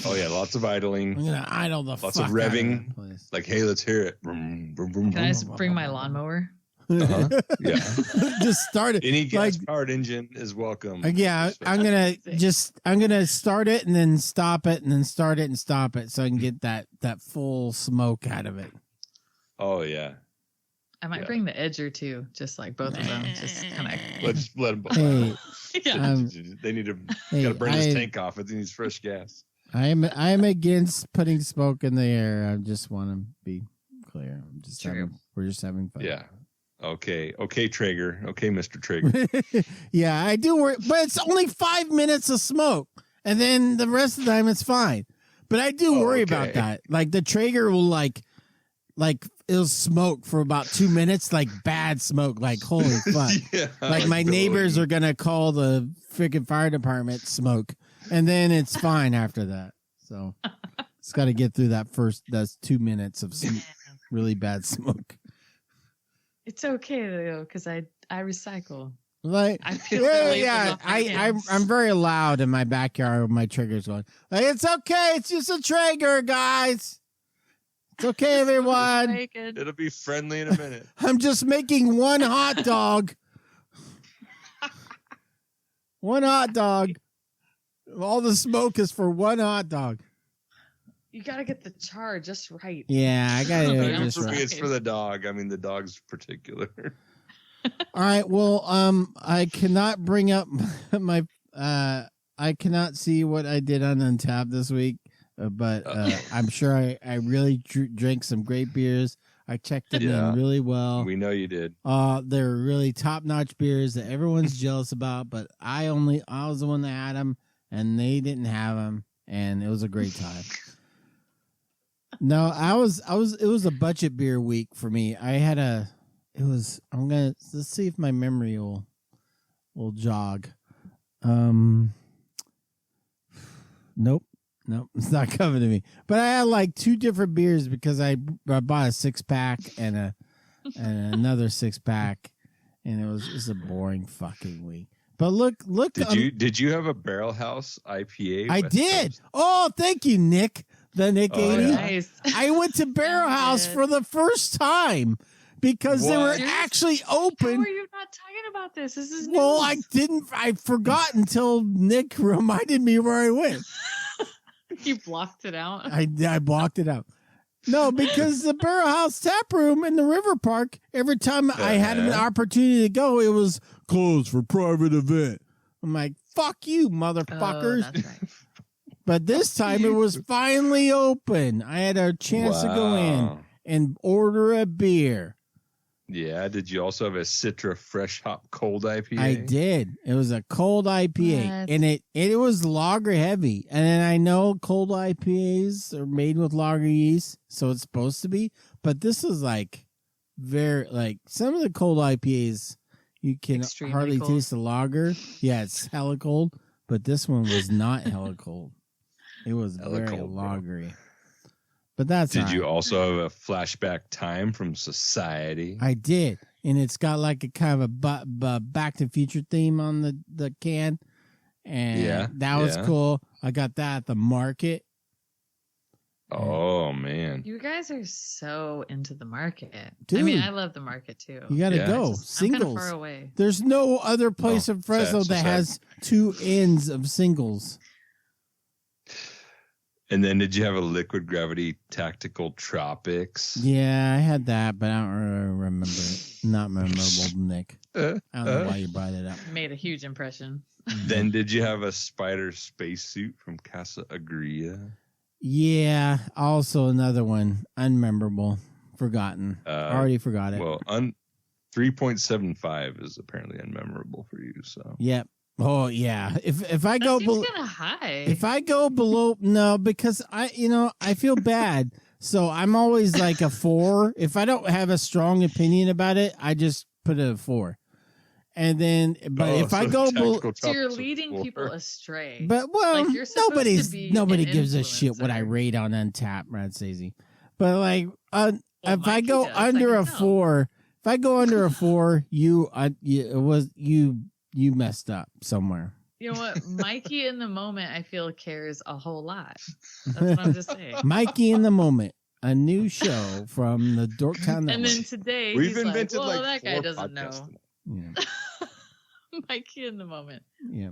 Oh yeah, lots of idling. I'm gonna idle the lots of revving. Like, hey, let's hear it. Can I just bring my lawnmower? Yeah. Just start it. Any gas-powered engine is welcome. Yeah, I'm gonna start it and then stop it and then start it and stop it so I can get that full smoke out of it. Oh yeah. I might bring the Edger too, just like both of them. Just kind of. Let's let them. Hey, they need to gotta burn this tank off. It needs fresh gas. I am against putting smoke in the air. I just want to be clear. We're just having fun. Yeah. Okay, Traeger. Okay, Mr. Traeger. Yeah, I do worry, but it's only 5 minutes of smoke, and then the rest of the time it's fine. But I do worry about that. Like the Traeger will like it'll smoke for about 2 minutes, like bad smoke. Like holy fuck! Yeah, like my neighbors are gonna call the freaking fire department smoke, and then it's fine after that. So it's got to get through that's 2 minutes of some really bad smoke. It's okay though, because I recycle. Like, I feel I'm very loud in my backyard with my Traegers going. Like, it's okay, it's just a Traeger, guys. It's okay, everyone. It'll be friendly in a minute. I'm just making one hot dog. One hot dog. All the smoke is for one hot dog. You gotta get the char just right. Yeah, I gotta get it just right. It's for the dog. I mean, the dog's particular. All right. Well, I cannot bring up my. I cannot see what I did on Untapped this week, but I'm sure I really drank some great beers. I checked them in really well. We know you did. They're really top-notch beers that everyone's jealous about, but I was the one that had them, and they didn't have them, and it was a great time. No, it was a budget beer week for me. Let's see if my memory will jog. Nope, it's not coming to me. But I had like 2 different beers because I bought a 6-pack and another 6-pack, and it was a boring fucking week. But look. Did you have a Barrel House IPA? I did. Coast? Oh, thank you, Nick. The Nick 80. Yeah. Nice. I went to Barrel House for the first time because they were actually open. How are you not talking about this? This is news. Well, I forgot until Nick reminded me where I went. You blocked it out? I blocked it out. No, because the Barrel House tap room in the River Park, every time I had an opportunity to go, it was closed for private event. I'm like, fuck you, motherfuckers. Oh, that's right. But this time it was finally open. I had a chance to go in and order a beer. Yeah. Did you also have a Citra Fresh Hop Cold IPA? I did. It was a cold IPA, What? and it was lager heavy. And then I know cold IPAs are made with lager yeast, so it's supposed to be. But this is like some of the cold IPAs you can Extremely hardly cold. taste the lager. Yeah, it's hella cold, but this one was not hella cold. It was Hella very cold, bro. lagery. But that's Did all you right. also have a flashback time from Society? I did, and it's got like a kind of a Back to the Future theme on the can, and that was cool. I got that at the market. Oh man, You guys are so into the market. Dude. I mean, I love the market too. You got to Yeah. go I'm kind of singles. far away. There's no other place Oh, in Fresno sad, so that sad. has two ends of singles. And then did you have a Liquid Gravity Tactical Tropics? Yeah, I had that, but I don't really remember it. Not memorable, Nick. I don't know why you brought it up. Made a huge impression. Then did you have a Spider Spacesuit from Casa Agria? Yeah, also another one, unmemorable, forgotten. Already forgot it. Well, 3.75 is apparently unmemorable for you. So Yep. Oh yeah. If I That go seems below, kind of high. if I go below, no, because I feel bad. So I'm always like a 4. If I don't have a strong opinion about it, I just put it a 4. And then, but if I go below, so you're leading people astray. but well, Like, you're supposed to be nobody an gives a shit what I influencer. rate on Untappd, Brad Stacey. But like, if I Mikey go does, I under can a tell. 4, if I go under a 4, you messed up somewhere. You know what? Mikey in the moment, I feel, cares a whole lot. That's what I'm just saying. Mikey in the Moment, a new show from the Dorktown Network. And then today, we've he's invented like, well, like that guy 4 doesn't know. podcasts. Yeah. Mikey in the moment. Yeah.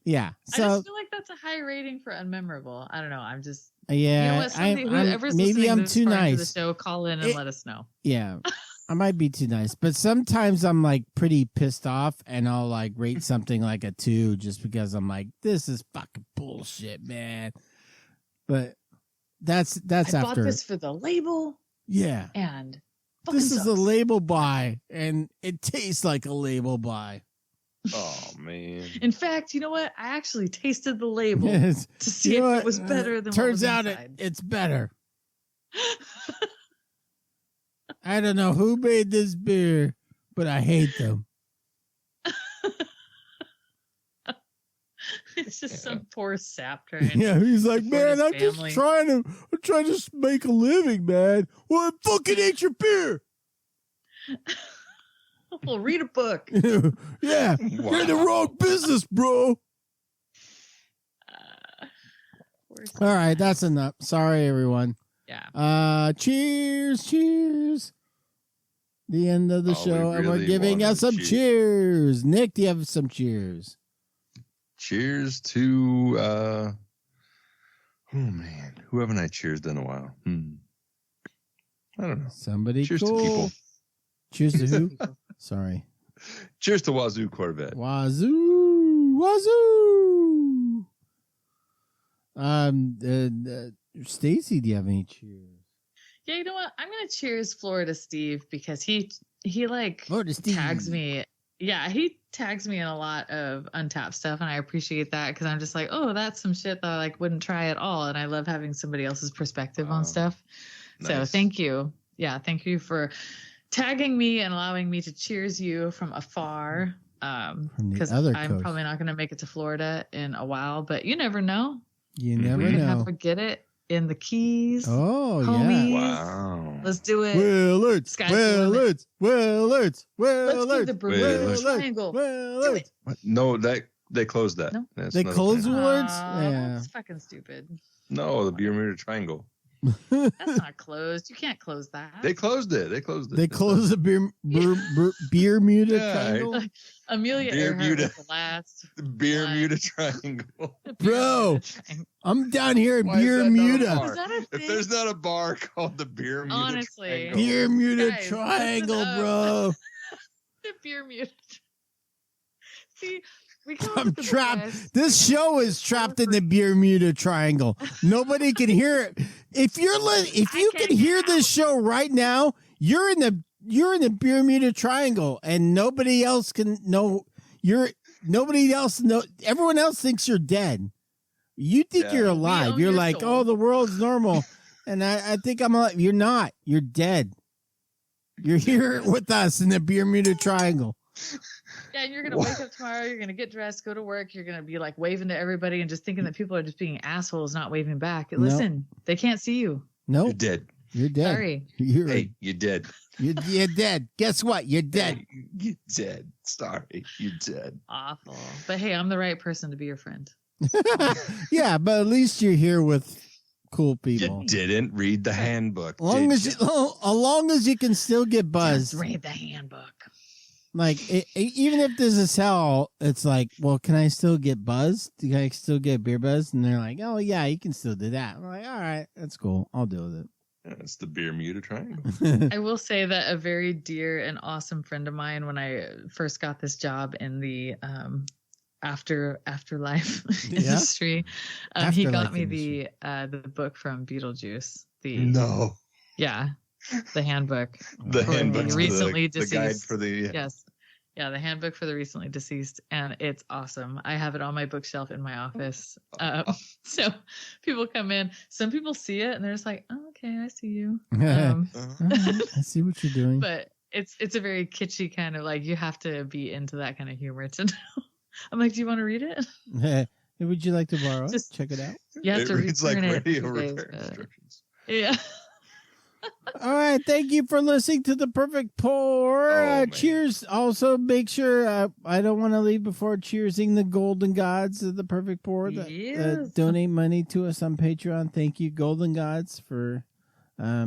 Yeah. I So just feel like that's a high rating for unmemorable. I don't know. I'm just, yeah, you know what? Somebody, whoever's maybe listening I'm this too far into the nice. show, call in and let us know. Yeah, I might be too nice, but sometimes I'm like pretty pissed off, and I'll like rate something like a 2 just because I'm like, this is fucking bullshit, man. But that's I after. bought this for the label, Yeah, and this is a sucks. label buy, and it tastes like a label buy. Oh man. In fact, you know what? I actually tasted the label Yes. to see You know if what? it was better than Turns what out was inside. it's better. I don't know who made this beer, but I hate them. It's just some poor sap trying. Yeah, he's like, support man, his I'm just family." I'm trying to make a living, man. Well, I fucking ate your beer. Well, read a book. Yeah, you're in the wrong business, bro. All right, that's enough. Sorry, everyone. Yeah. Cheers. The end of the Oh, show, we and we're really giving wanna us some cheers. Nick, do you have some cheers? Cheers to oh man, who haven't I cheersed in a while? I don't know. Somebody Cheers cool. to people. Cheers to who? Sorry. Cheers to Wazoo Corvette. Wazoo. Stacey, do you have any cheers? Yeah, you know what? I'm gonna cheers Florida Steve because he like Florida Steve. tags me. Yeah, he tags me in a lot of Untapped stuff, and I appreciate that because I'm just like, oh, that's some shit that I like wouldn't try at all, and I love having somebody else's perspective on stuff. So Nice. thank you. Yeah, thank you for tagging me and allowing me to cheers you from afar. From the Because other I'm coast. probably not going to make it to Florida in a while, but you never know. You never We can know. have a Get It in the Keys. Oh, homies. yeah. Wow. Let's do it. Willards, Sky's the limit. Willards, Willards, Let's do Willards, the Bermuda Willards. Triangle. Willards. What? No, they closed that. No? That's They another closed thing. Willards? Aw, Yeah. That's fucking stupid. No, the Beermuida Triangle. That's not closed. You can't close that. They closed it. They closed it. They closed the Beermuida Yeah, Triangle? Amelia Beermuida. Earhart was the last. The Beermuida Triangle. Bro, I'm down here in Why is that not a Beermuida. bar? Is that a If thing? there's not a bar called the Beermuida Honestly. Triangle. Beermuida Guys, Triangle, listen up. bro. The Beermuida. See, I'm trapped. This show is trapped in the Beermuida Triangle. Nobody can hear it. If you can hear this show right now, you're in the Beermuida Triangle, and nobody else can know. Nobody else know. Everyone else thinks you're dead. You think you're alive. You're like, soul. Oh, the world's normal, and I think I'm alive. You're not. You're dead. You're here with us in the Beermuida Triangle. Yeah, and you're gonna wake up tomorrow. You're gonna get dressed, go to work. You're gonna be like waving to everybody and just thinking that people are just being assholes, not waving back. Listen, they can't see you. No, you're dead. You're dead. Sorry. You're dead. You're dead. Guess what? You're dead. Hey, you're dead. Sorry, you're dead. Awful. But hey, I'm the right person to be your friend. Yeah, but at least you're here with cool people. You didn't read the handbook. As long as you can still get buzzed. Just read the handbook. Like, even if there's a cell, it's like, well, can I still get buzzed? Can I still get beer buzzed? And they're like, oh, yeah, you can still do that. I'm like, all right, that's cool. I'll deal with it. That's the Beermuida Triangle. I will say that a very dear and awesome friend of mine, when I first got this job in the afterlife industry, he got me the book from Beetlejuice. The handbook. The handbook for recently the deceased. guide for the yes. Yeah, the handbook for the recently deceased, and it's awesome. I have it on my bookshelf in my office. So people come in. Some people see it and they're just like, "Oh, okay, I see you." I see what you're doing. But it's a very kitschy kind of like, you have to be into that kind of humor to know. I'm like, do you want to read it? Hey, would you like to borrow it? Just check it out. You have to reads like return radio it repair instructions. Yeah. All right, thank you for listening to The Perfect Pour. Cheers. Also, make sure, I don't want to leave before cheersing the golden gods of The Perfect Pour that donate money to us on Patreon. Thank you, golden gods, for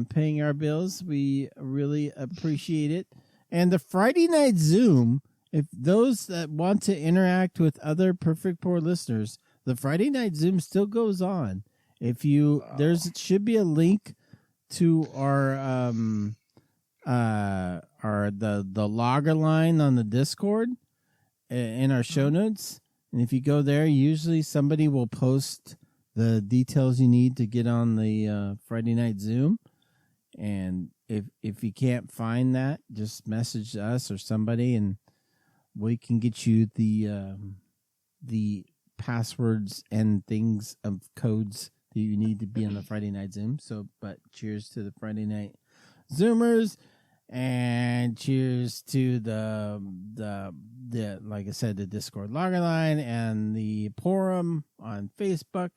paying our bills. We really appreciate it. And the Friday night Zoom, if those that want to interact with other Perfect Pour listeners, the Friday night Zoom still goes on. If you, should be a link to our the logger line on the Discord in our show notes, and if you go there, usually somebody will post the details you need to get on the Friday night Zoom. And if you can't find that, just message us or somebody, and we can get you the passwords and things of codes that you need to be on the Friday night Zoom. So, but cheers to the Friday night Zoomers, and cheers to the like I said, the Discord logger line and the Forum on Facebook,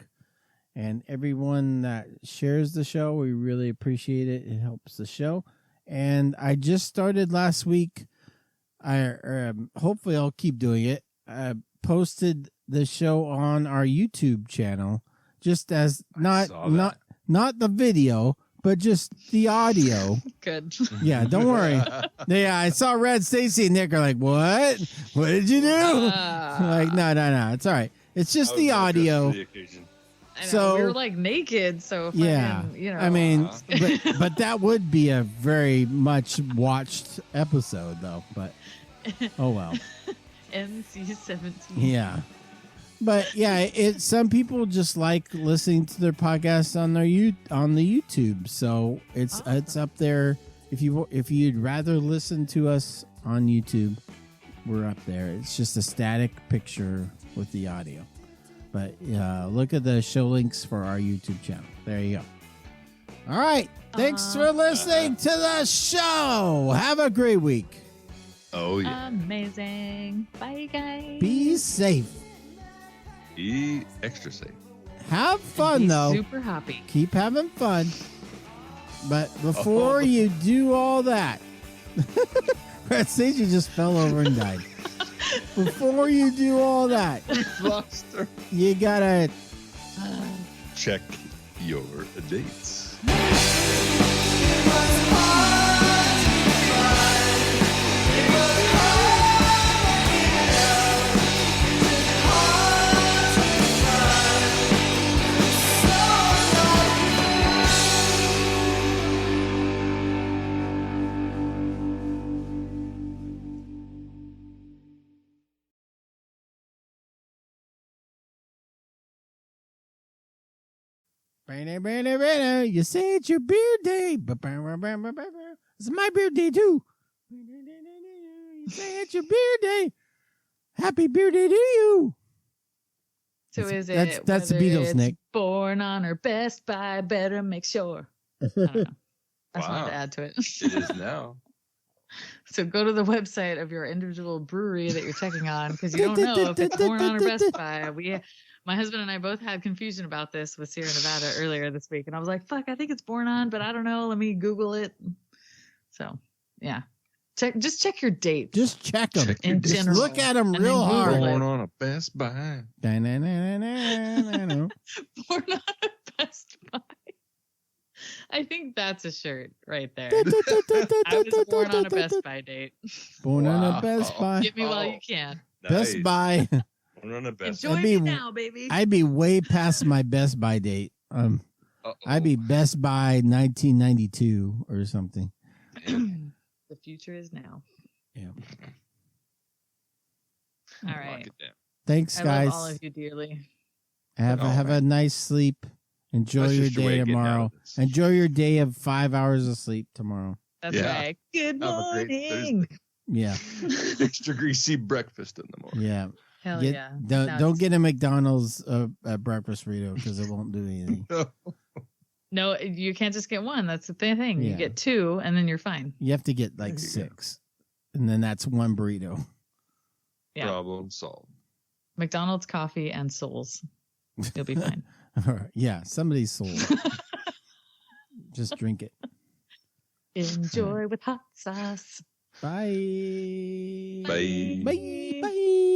and everyone that shares the show. We really appreciate it. It helps the show. And I just started last week. Hopefully I'll keep doing it. I posted the show on our YouTube channel. Just as not the video, but just the audio. Good. Yeah, don't worry. Yeah, I saw Red, Stacey, and Nick are like, "What? What did you do?" Like, no, it's all right. It's just the audio. I know, we were like naked, so yeah, I mean, but that would be a very much watched episode, though. But oh well. NC-17. Yeah. But yeah, some people just like listening to their podcasts on the YouTube, so it's up there. If you'd rather listen to us on YouTube, we're up there. It's just a static picture with the audio. But look at the show links for our YouTube channel. There you go. All right, thanks for listening to the show. Have a great week. Oh yeah, amazing. Bye guys. Be safe. Be extra safe. Have fun, though. Super happy. Keep having fun. But before you do all that, Stacey just fell over and died. Before you do all that, lost her. You gotta check your dates. You say it's your beer day. It's my beer day, too. You say it's your beer day. Happy beer day to you. So is it that's the Beatles, Nick. Born on or Best Buy, better make sure. I don't know. I just wanted to add to it. It is now. So go to the website of your individual brewery that you're checking on, because you don't know if it's Born on or Best Buy. My husband and I both had confusion about this with Sierra Nevada earlier this week, and I was like, "Fuck, I think it's Born on, but I don't know. Let me Google it." So yeah, just check your dates. Just check them. In general. Look at them real hard. Born on a Best Buy. Born on a Best Buy. I think that's a shirt right there. I was born on a Best Buy date. Born on a Best Buy. Get me while you can. Best Buy. Born on a Best Enjoy me now, baby. I'd be way past my Best Buy date. I'd be Best Buy 1992 or something. The future is now. Yeah. All right. Thanks, guys. I love all of you dearly. Have a nice sleep. Enjoy your day tomorrow. Enjoy your day of 5 hours of sleep tomorrow. That's right. Good morning. Yeah. Extra greasy breakfast in the morning. Yeah. Hell yeah. Don't get a McDonald's breakfast burrito because it won't do anything. No, you can't just get one. That's the thing. You get two, and then you're fine. You have to get like 6, and then that's one burrito. Yeah. Problem solved. McDonald's coffee and souls. You'll be fine. All right. Yeah, somebody's soul. Just drink it. Enjoy with hot sauce. Bye. Bye. Bye. Bye.